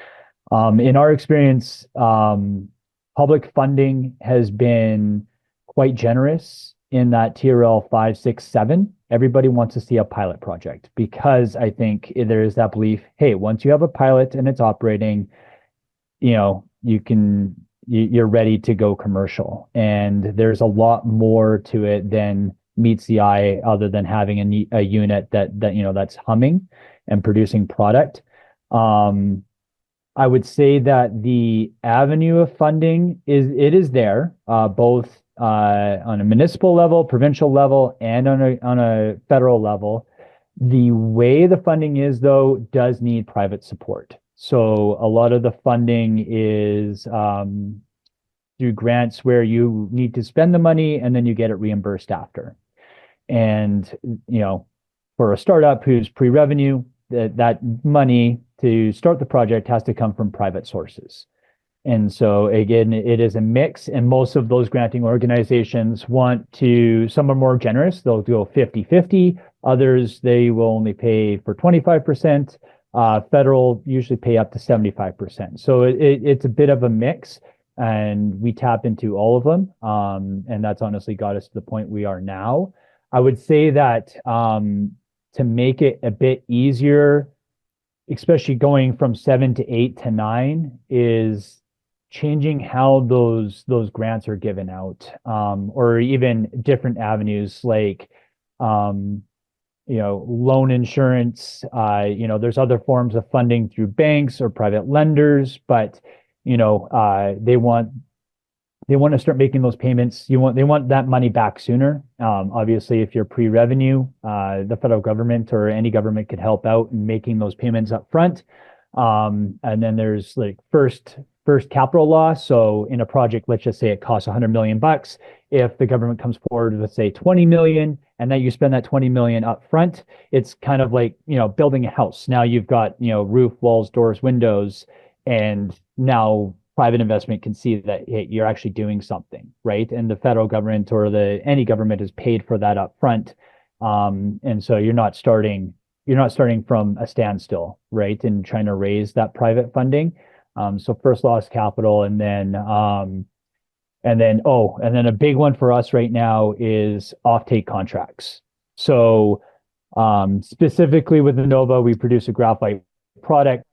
In our experience, public funding has been quite generous in that TRL 5, 6, 7. Everybody wants to see a pilot project, because I think there is that belief, hey, once you have a pilot and it's operating, you know, you're ready to go commercial. And there's a lot more to it than meets the eye, other than having a unit that you know, that's humming and producing product. I would say that the avenue of funding is there, both on a municipal level, provincial level, and on a federal level. The way the funding is, though, does need private support. So a lot of the funding is through grants where you need to spend the money and then you get it reimbursed after. And, you know, for a startup who's pre-revenue, that money to start the project has to come from private sources. And so again, it is a mix, and most of those granting organizations some are more generous. They'll go 50-50. Others, they will only pay for 25%. Federal usually pay up to 75%. So it's a bit of a mix, and we tap into all of them. And that's honestly got us to the point we are now. I would say that to make it a bit easier, especially going from 7 to 8 to 9, is changing how those grants are given out, or even different avenues like, you know, loan insurance. You know, there's other forms of funding through banks or private lenders, but you know, they want to start making those payments. They want that money back sooner. Obviously, if you're pre-revenue, the federal government or any government could help out in making those payments up front. And then there's like first capital loss. So in a project, let's just say it costs $100 million. If the government comes forward with, say, 20 million, and then you spend that 20 million up front, it's kind of like, you know, building a house. Now you've got, you know, roof, walls, doors, windows, and now private investment can see that, hey, you're actually doing something, right? And the federal government or any government has paid for that up front. And so you're not starting from a standstill, right? And trying to raise that private funding. So first loss capital, and then a big one for us right now is offtake contracts. So specifically with Innova, we produce a graphite product.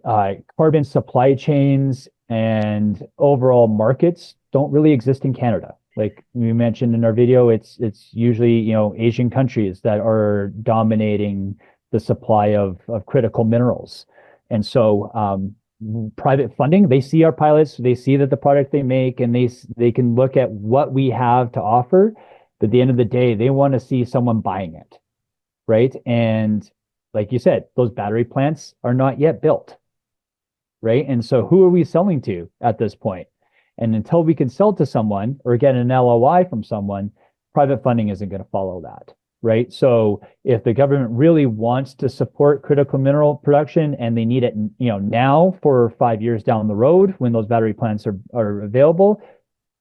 Carbon supply chains and overall markets don't really exist in Canada. Like we mentioned in our video, it's usually, you know, Asian countries that are dominating the supply of critical minerals. And so private funding, they see our pilots, they see that the product they make, and they can look at what we have to offer. But at the end of the day, they want to see someone buying it, right? And like you said, those battery plants are not yet built, right? And so who are we selling to at this point? And until we can sell to someone or get an LOI from someone, private funding isn't going to follow that, right? So if the government really wants to support critical mineral production and they need it, you know, now for 5 years down the road when those battery plants are available,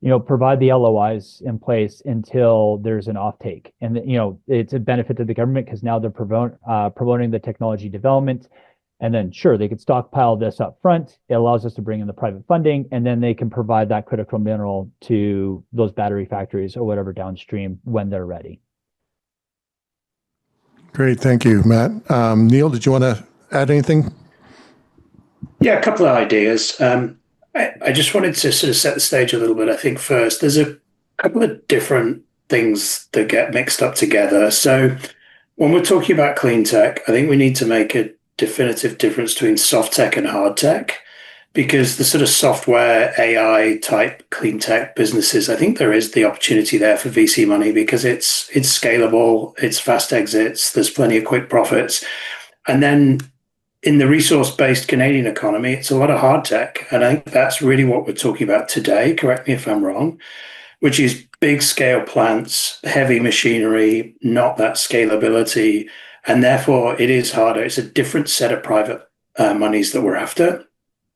you know, provide the LOIs in place until there's an offtake. And, you know, it's a benefit to the government because now they're promoting the technology development. And then sure, they could stockpile this up front. It allows us to bring in the private funding, and then they can provide that critical mineral to those battery factories or whatever downstream when they're ready. Great, thank you, Matt. Neil, did you want to add anything? Yeah, a couple of ideas. I just wanted to sort of set the stage a little bit. I think first, there's a couple of different things that get mixed up together. So when we're talking about clean tech, I think we need to make a definitive difference between soft tech and hard tech, because the sort of software AI type clean tech businesses, I think there is the opportunity there for VC money because it's scalable, it's fast exits, there's plenty of quick profits. And then in the resource-based Canadian economy, it's a lot of hard tech. And I think that's really what we're talking about today, correct me if I'm wrong, which is big scale plants, heavy machinery, not that scalability. And therefore it is harder. It's a different set of private monies that we're after.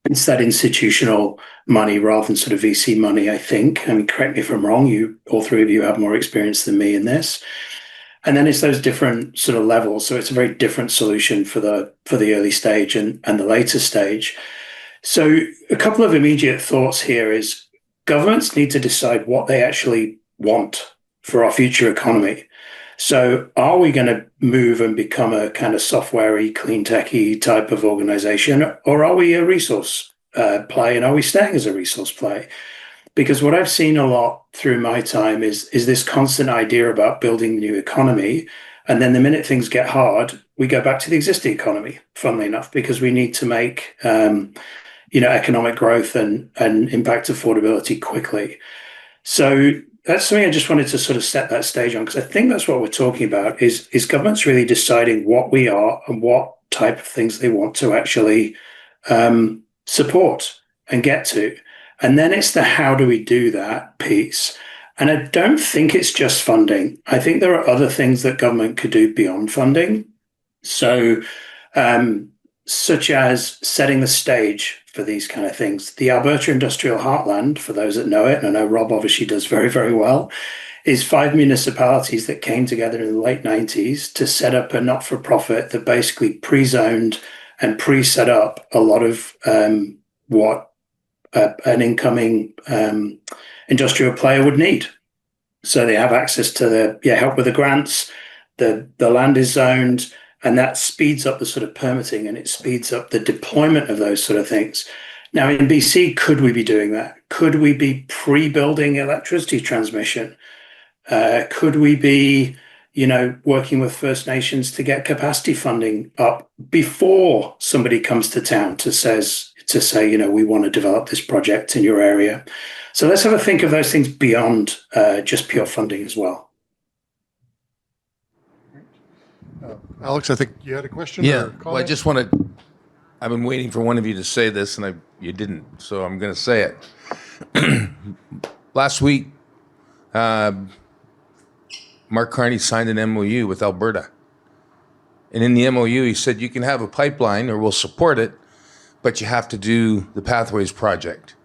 It's that institutional money rather than sort of VC money, I think. I mean, correct me if I'm wrong. You, all three of you have more experience than me in this. And then it's those different sort of levels. So it's a very different solution for the early stage and the later stage. So a couple of immediate thoughts here is governments need to decide what they actually want for our future economy. So are we going to move and become a kind of software-y, clean techy type of organization, or are we a resource play, and are we staying as a resource play? Because what I've seen a lot through my time is this constant idea about building the new economy. And then the minute things get hard, we go back to the existing economy, funnily enough, because we need to make economic growth and impact affordability quickly. So that's something I just wanted to sort of set that stage on, because I think that's what we're talking about is governments really deciding what we are and what type of things they want to actually support and get to. And then it's the how do we do that piece. And I don't think it's just funding. I think there are other things that government could do beyond funding. So such as setting the stage for these kind of things. The Alberta Industrial Heartland, for those that know it, and I know Rob obviously does very, very well, is 5 municipalities that came together in the late 90s to set up a not-for-profit that basically pre-zoned and pre-set up a lot of what an incoming industrial player would need. So they have access to the help with the grants, the land is zoned, and that speeds up the sort of permitting and it speeds up the deployment of those sort of things. Now in BC, could we be doing that? Could we be pre-building electricity transmission? Could we be, working with First Nations to get capacity funding up before somebody comes to town to say, we want to develop this project in your area? So let's have a think of those things beyond just pure funding as well. Alex, I think you had a question? Yeah, or comment? well, I've been waiting for one of you to say this, and you didn't, so I'm going to say it. Last week, Mark Carney signed an MOU with Alberta. And in the MOU, he said, you can have a pipeline, or we'll support it, but you have to do the Pathways project,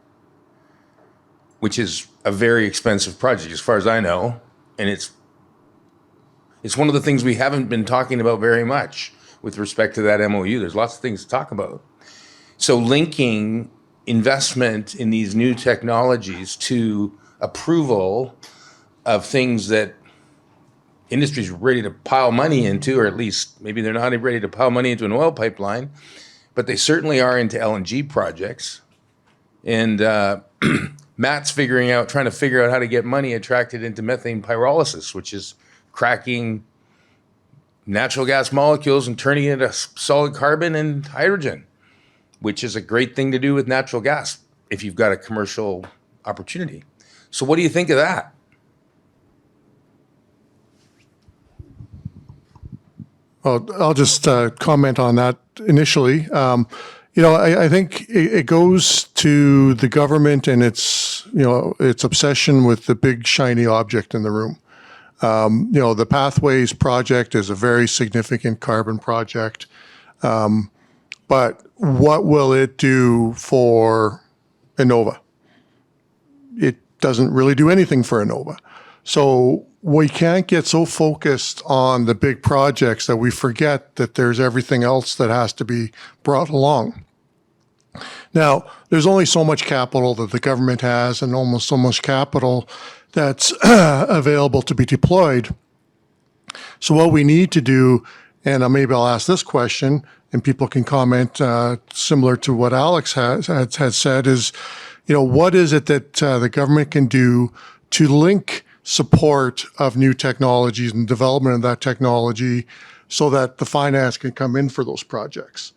which is a very expensive project, as far as I know, and it's one of the things we haven't been talking about very much with respect to that MOU. There's lots of things to talk about. So linking investment in these new technologies to approval of things that industry's ready to pile money into, or at least maybe they're not ready to pile money into an oil pipeline, but they certainly are into LNG projects. And Matt's trying to figure out how to get money attracted into methane pyrolysis, which is cracking natural gas molecules and turning it into solid carbon and hydrogen, which is a great thing to do with natural gas if you've got a commercial opportunity. So what do you think of that? Well, I'll just comment on that initially. I think it goes to the government and its obsession with the big shiny object in the room. The Pathways project is a very significant carbon project, but what will it do for Innova? It doesn't really do anything for Innova. So we can't get so focused on the big projects that we forget that there's everything else that has to be brought along. Now, there's only so much capital that the government has and almost so much capital that's available to be deployed. So what we need to do, and maybe I'll ask this question, and people can comment similar to what Alex has said, is, what is it that the government can do to link support of new technologies and development of that technology so that the finance can come in for those projects?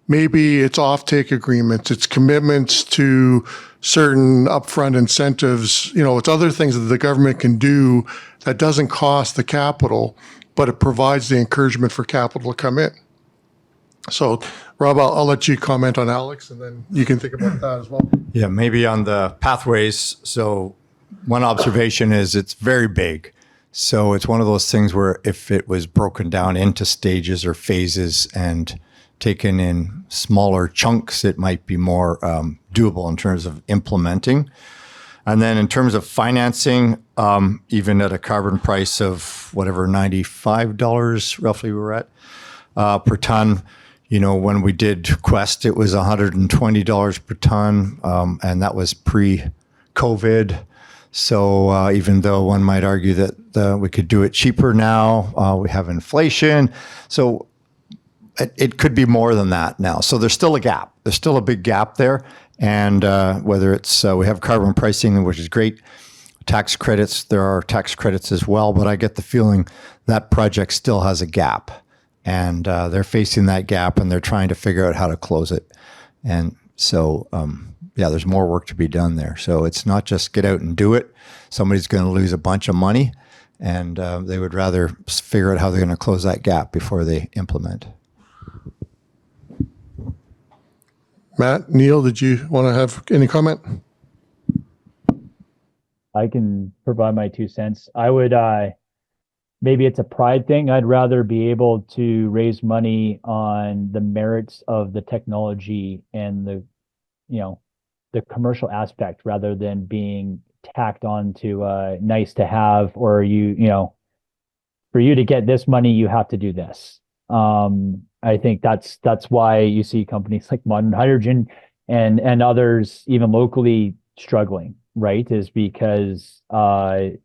Maybe it's offtake agreements, it's commitments to certain upfront incentives, it's other things that the government can do that doesn't cost the capital, but it provides the encouragement for capital to come in. So, Rob, I'll let you comment on Alex, and then you can think about that as well. Yeah, maybe on the pathways. So one observation is it's very big. So it's one of those things where if it was broken down into stages or phases and taken in smaller chunks, it might be more doable in terms of implementing. And then in terms of financing, even at a carbon price of whatever, $95 roughly we were at per ton, when we did Quest, it was $120 per ton, and that was pre-COVID. So even though one might argue that we could do it cheaper now, we have inflation. So it could be more than that now. So there's still a gap. There's still a big gap there. And whether it's, we have carbon pricing, which is great. Tax credits, there are tax credits as well. But I get the feeling that project still has a gap. And they're facing that gap and they're trying to figure out how to close it. And so, there's more work to be done there. So it's not just get out and do it. Somebody's going to lose a bunch of money. And they would rather figure out how they're going to close that gap before they implement. Matt, Neil, did you want to have any comment? I can provide my 2 cents. I would, maybe it's a pride thing. I'd rather be able to raise money on the merits of the technology and the commercial aspect rather than being tacked on to nice to have, or for you to get this money, you have to do this. I think that's why you see companies like Modern Hydrogen and others even locally struggling, right? Is because they,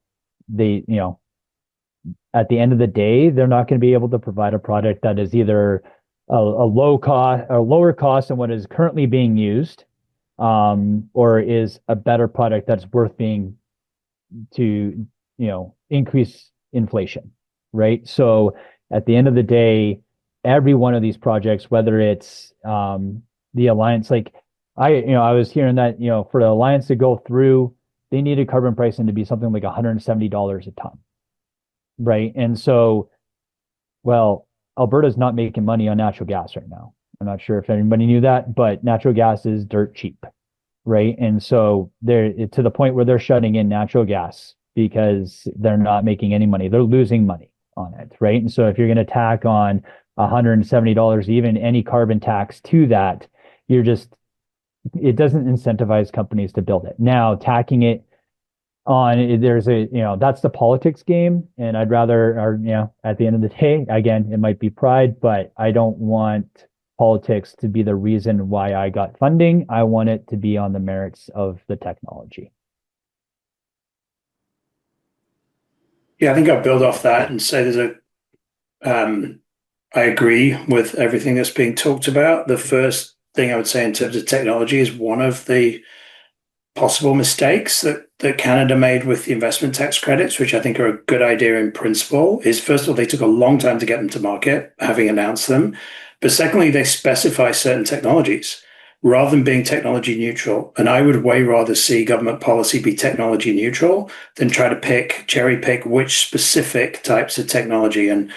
at the end of the day, they're not going to be able to provide a product that is either a lower cost than what is currently being used, or is a better product that's worth being to, increase inflation, right? So at the end of the day, every one of these projects, whether it's the Alliance, like I was hearing that, for the Alliance to go through, they needed carbon pricing to be something like $170 a ton, right? And so, well, Alberta's not making money on natural gas right now. I'm not sure if anybody knew that, but natural gas is dirt cheap, right? And so they're to the point where they're shutting in natural gas because they're not making any money. They're losing money on it, right? And so if you're going to tack on $170, even any carbon tax to that, it doesn't incentivize companies to build it. Now, tacking it on, that's the politics game. And I'd rather, at the end of the day, again, it might be pride, but I don't want politics to be the reason why I got funding. I want it to be on the merits of the technology. Yeah, I think I'll build off that and say I agree with everything that's being talked about. The first thing I would say in terms of technology is one of the possible mistakes that Canada made with the investment tax credits, which I think are a good idea in principle, is first of all, they took a long time to get them to market, having announced them. But secondly, they specify certain technologies rather than being technology neutral. And I would way rather see government policy be technology neutral than try to cherry pick which specific types of technology. And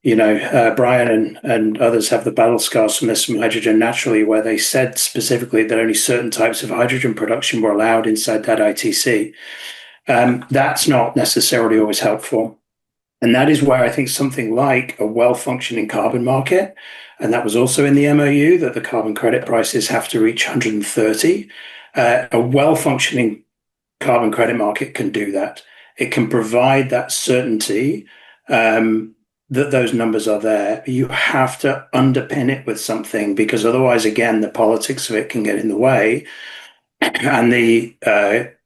Brian and others have the battle scars from this from hydrogen naturally, where they said specifically that only certain types of hydrogen production were allowed inside that ITC. That's not necessarily always helpful. And that is where I think something like a well-functioning carbon market, and that was also in the MOU, that the carbon credit prices have to reach 130. A well-functioning carbon credit market can do that. It can provide that certainty that those numbers are there. But you have to underpin it with something, because otherwise, again, the politics of it can get in the way. And the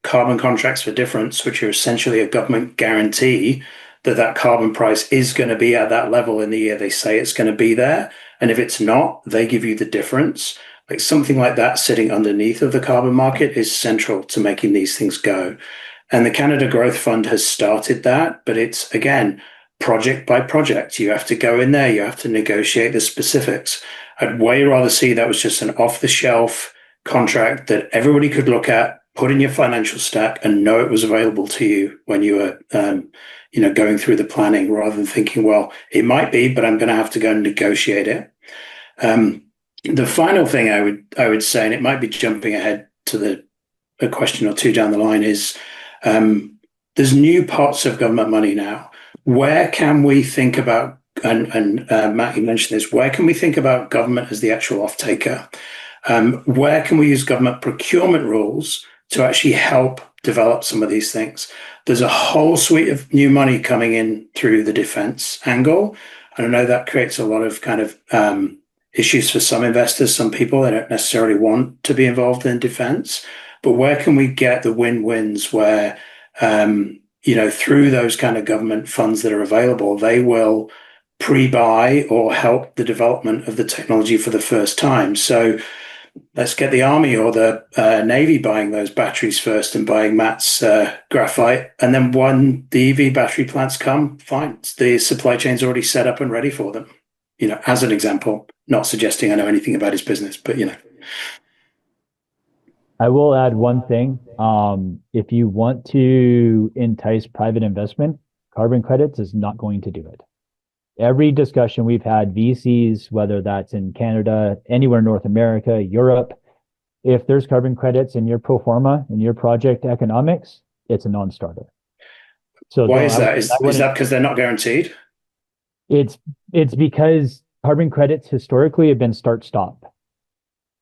carbon contracts for difference, which are essentially a government guarantee that that carbon price is going to be at that level in the year they say it's going to be there. And if it's not, they give you the difference. Like something like that sitting underneath of the carbon market is central to making these things go. And the Canada Growth Fund has started that, but it's, again, project by project. You have to go in there, you have to negotiate the specifics. I'd way rather see that was just an off-the-shelf contract that everybody could look at, put in your financial stack, and know it was available to you when you were going through the planning, rather than thinking, well, it might be, but I'm going to have to go and negotiate it. The final thing I would say, and it might be jumping ahead to a question or two down the line, is there's new parts of government money now. Where can we think about, and Matt, you mentioned this, where can we think about government as the actual off-taker? Where can we use government procurement rules to actually help develop some of these things? There's a whole suite of new money coming in through the defense angle. And I know that creates a lot of kind of issues for some investors, some people. They don't necessarily want to be involved in defense. But where can we get the win-wins where, through those kind of government funds that are available, they will pre-buy or help the development of the technology for the first time? So let's get the Army or the Navy buying those batteries first and buying Matt's graphite. And then when the EV battery plants come, fine. The supply chain's already set up and ready for them. As an example, not suggesting I know anything about his business, but I will add one thing. If you want to entice private investment, carbon credits is not going to do it. Every discussion we've had, VCs, whether that's in Canada, anywhere in North America, Europe, if there's carbon credits in your pro forma, in your project economics, it's a non-starter. So why is that? Is that because they're not guaranteed? It's because carbon credits historically have been start-stop,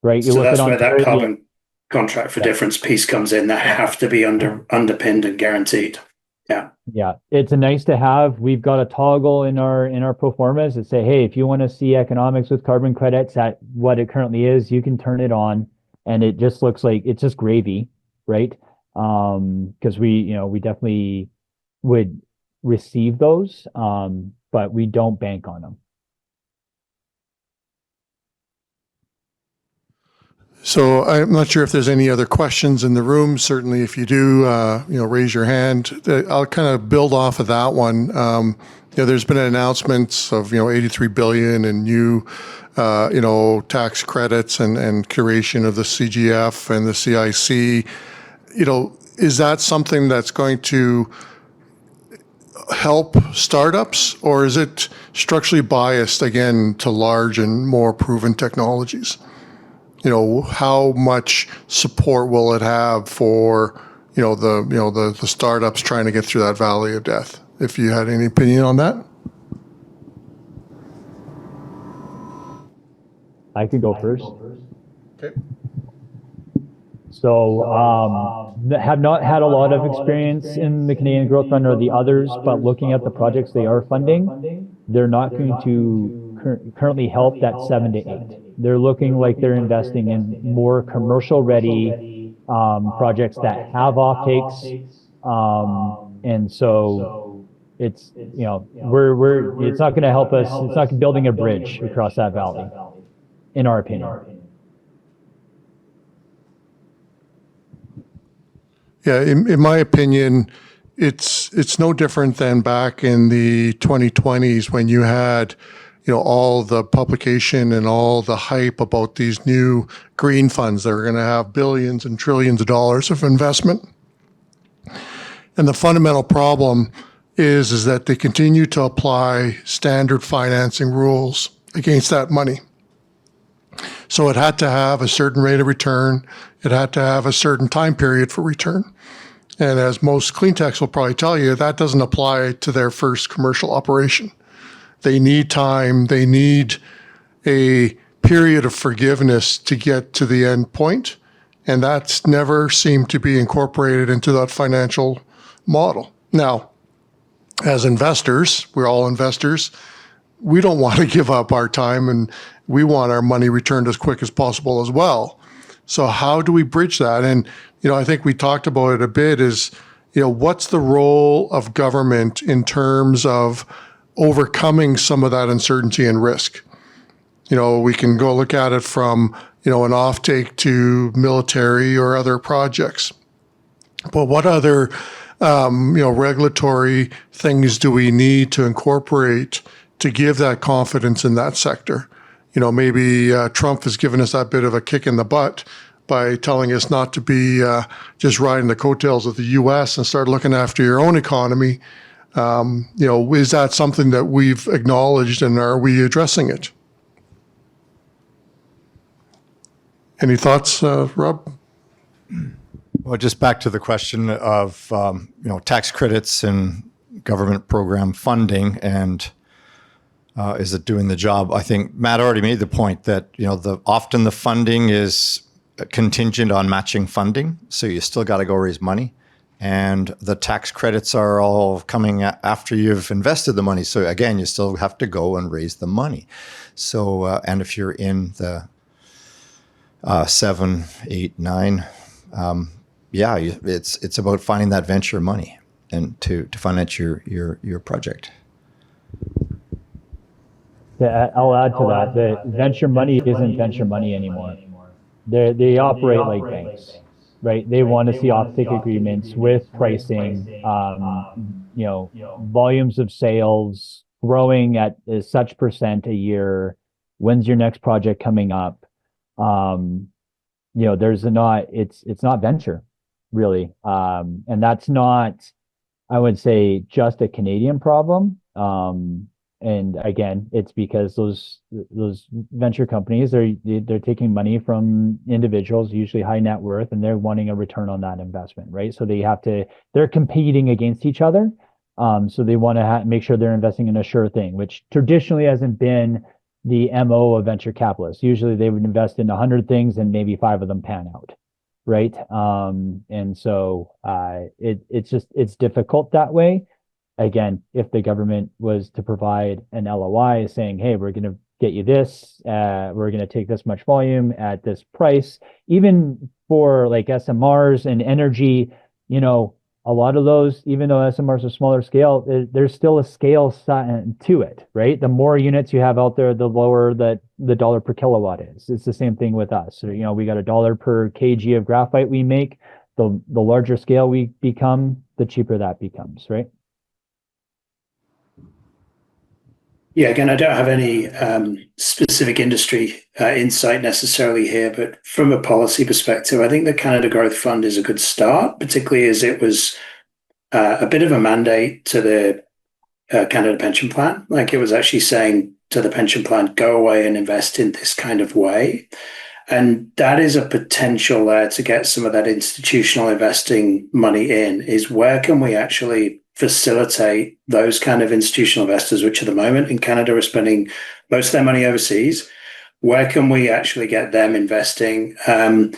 right? So that's where that carbon contract for difference piece comes in. That have to be underpinned and guaranteed. Yeah, it's a nice to have. We've got a toggle in our pro formas that say, hey, if you want to see economics with carbon credits at what it currently is, you can turn it on, and it just looks like it's just gravy, right? Because we definitely would receive those, but we don't bank on them. So I'm not sure if there's any other questions in the room. Certainly, if you do, raise your hand. I'll kind of build off of that one. There's been announcements of 83 billion in new, tax credits and curation of the CGF and the CIC. Is that something that's going to help startups, or is it structurally biased again to large and more proven technologies? How much support will it have for, the startups trying to get through that valley of death? If you had any opinion on that? I can go first. Okay. So, have not had a lot of experience in the Canadian Growth Fund or the others, but looking at the projects they are funding, they're not going to currently help that 7 to 8. They're looking like they're investing in more commercial ready projects that have offtakes. And so it's, it's not going to help us. It's not building a bridge across that valley, in our opinion. Yeah, in my opinion, it's no different than back in the 2020s when you had, all the publication and all the hype about these new green funds that are going to have billions and trillions of dollars of investment. And the fundamental problem is that they continue to apply standard financing rules against that money. So it had to have a certain rate of return. It had to have a certain time period for return. And as most clean techs will probably tell you, that doesn't apply to their first commercial operation. They need time. They need a period of forgiveness to get to the end point. And that's never seemed to be incorporated into that financial model. Now, as investors, we're all investors. We don't want to give up our time, and we want our money returned as quick as possible as well. So how do we bridge that? And, I think we talked about it a bit is, what's the role of government in terms of overcoming some of that uncertainty and risk? We can go look at it from, an offtake to military or other projects. But what other, regulatory things do we need to incorporate to give that confidence in that sector? Maybe Trump has given us that bit of a kick in the butt by telling us not to be just riding the coattails of the U.S. and start looking after your own economy. Is that something that we've acknowledged, and are we addressing it? Any thoughts, Rob? Well, just back to the question of tax credits and government program funding, and is it doing the job? I think Matt already made the point that often the funding is contingent on matching funding, so you still got to go raise money, and the tax credits are all coming after you've invested the money. So again, you still have to go and raise the money. So and if you're in the 7, 8, 9, it's about finding that venture money and to finance your project. Yeah, I'll add to that. The venture money isn't venture money anymore. They operate like banks, right? They want to see offtake agreements with pricing, volumes of sales growing at such percent a year. When's your next project coming up? It's not venture really. And that's not, I would say, just a Canadian problem. And again, it's because those venture companies, they're taking money from individuals, usually high net worth, and they're wanting a return on that investment, right? So they're competing against each other. So they want to make sure they're investing in a sure thing, which traditionally hasn't been the MO of venture capitalists. Usually they would invest in 100 things and maybe 5 of them pan out, right? And so it's difficult that way. Again, if the government was to provide an LOI saying, hey, we're going to get you this, we're going to take this much volume at this price, even for like SMRs and energy, a lot of those, even though SMRs are smaller scale, there's still a scale to it, right? The more units you have out there, the lower the dollar per kilowatt is. It's the same thing with us. So, we got $1 per kg of graphite we make. The larger scale we become, the cheaper that becomes, right? Yeah, again, I don't have any specific industry insight necessarily here, but from a policy perspective, I think the Canada Growth Fund is a good start, particularly as it was a bit of a mandate to the Canada Pension Plan. Like it was actually saying to the pension plan, go away and invest in this kind of way. And that is a potential there to get some of that institutional investing money in, is where can we actually facilitate those kind of institutional investors, which at the moment in Canada are spending most of their money overseas. Where can we actually get them investing? The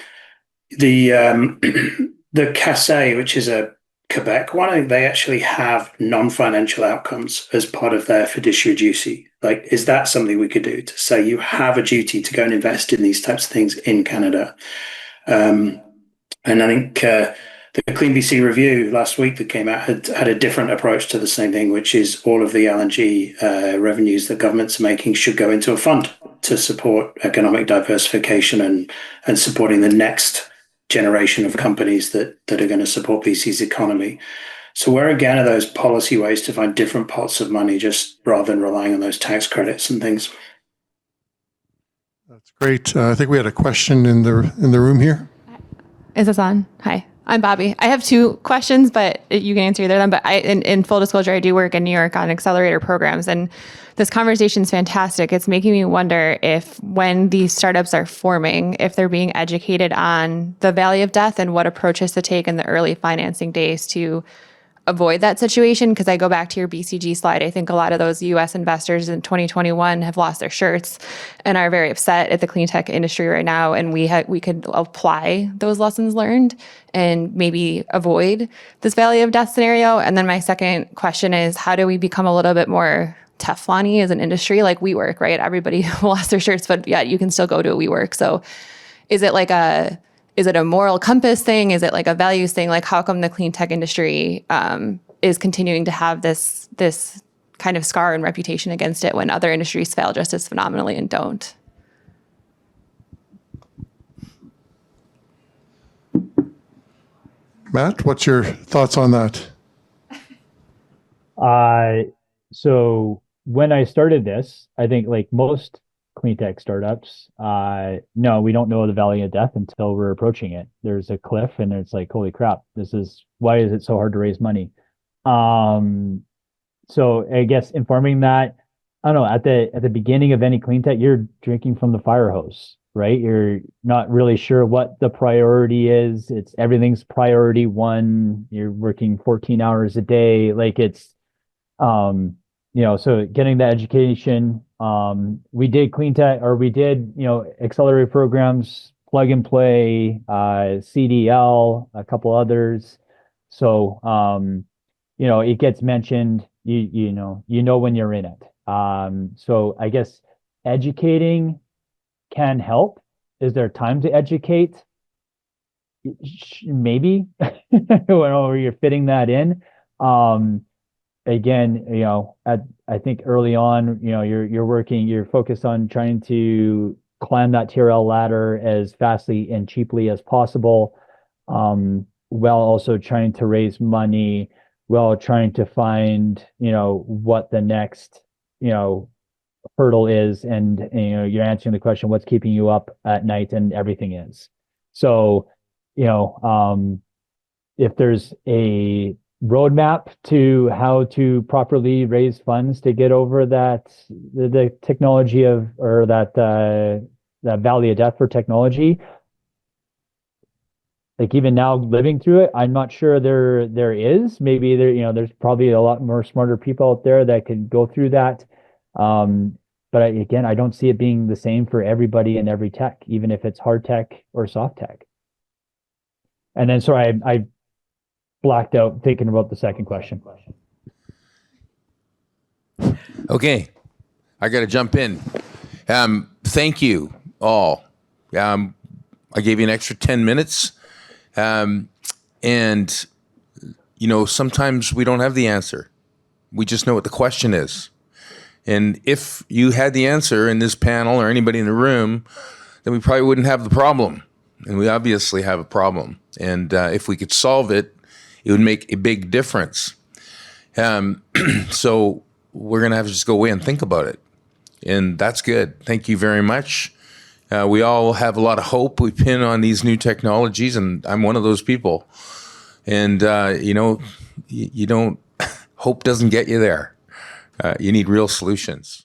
CACE, which is a Quebec one, I think they actually have non-financial outcomes as part of their fiduciary duty. Like, is that something we could do to say you have a duty to go and invest in these types of things in Canada? And I think the Clean BC review last week that came out had a different approach to the same thing, which is all of the LNG revenues that governments are making should go into a fund to support economic diversification and supporting the next generation of companies that are going to support BC's economy. So where again are those policy ways to find different pots of money, just rather than relying on those tax credits and things? That's great. I think we had a question in the room here. Is this on? Hi, I'm Bobby. I have 2 questions, but you can answer either of them. But in full disclosure, I do work in New York on accelerator programs, and this conversation is fantastic. It's making me wonder if when these startups are forming, if they're being educated on the valley of death and what approaches to take in the early financing days to avoid that situation? Because I go back to your BCG slide. I think a lot of those US investors in 2021 have lost their shirts and are very upset at the clean tech industry right now. And we could apply those lessons learned and maybe avoid this valley of death scenario. And then my second question is, how do we become a little bit more Teflon-y as an industry? Like WeWork, right? Everybody lost their shirts, but yeah, you can still go to a WeWork. So is it a moral compass thing? Is it like a values thing? Like how come the clean tech industry is continuing to have this kind of scar and reputation against it when other industries fail just as phenomenally and don't? Matt, what's your thoughts on that? So when I started this, I think like most clean tech startups, no, we don't know the valley of death until we're approaching it. There's a cliff and it's like, holy crap, why is it so hard to raise money? So I guess informing that, I don't know, at the beginning of any clean tech, you're drinking from the fire hose, right? You're not really sure what the priority is. Everything's priority one. You're working 14 hours a day. Like it's, so getting the education, we did clean tech, or we did, accelerator programs, plug and play, CDL, a couple others. So, it gets mentioned, you know when you're in it. So I guess educating can help. Is there time to educate? Maybe, when you're fitting that in. Again, I think early on, you're focused on trying to climb that TRL ladder as fastly and cheaply as possible, while also trying to raise money, while trying to find, what the next, hurdle is. And, you're answering the question, what's keeping you up at night, and everything is. So, if there's a roadmap to how to properly raise funds to get over the technology that valley of death for technology, like even now living through it, I'm not sure there is. Maybe there's probably a lot more smarter people out there that could go through that. But I don't see it being the same for everybody in every tech, even if it's hard tech or soft tech. And then, sorry, I blacked out thinking about the second question. Okay, I got to jump in. Thank you all. I gave you an extra 10 minutes. And, sometimes we don't have the answer. We just know what the question is. And if you had the answer in this panel or anybody in the room, then we probably wouldn't have the problem. And we obviously have a problem. And if we could solve it, it would make a big difference. So we're going to have to just go away and think about it. And that's good. Thank you very much. We all have a lot of hope. We pin on these new technologies, and I'm one of those people. And, you don't, hope doesn't get you there. You need real solutions.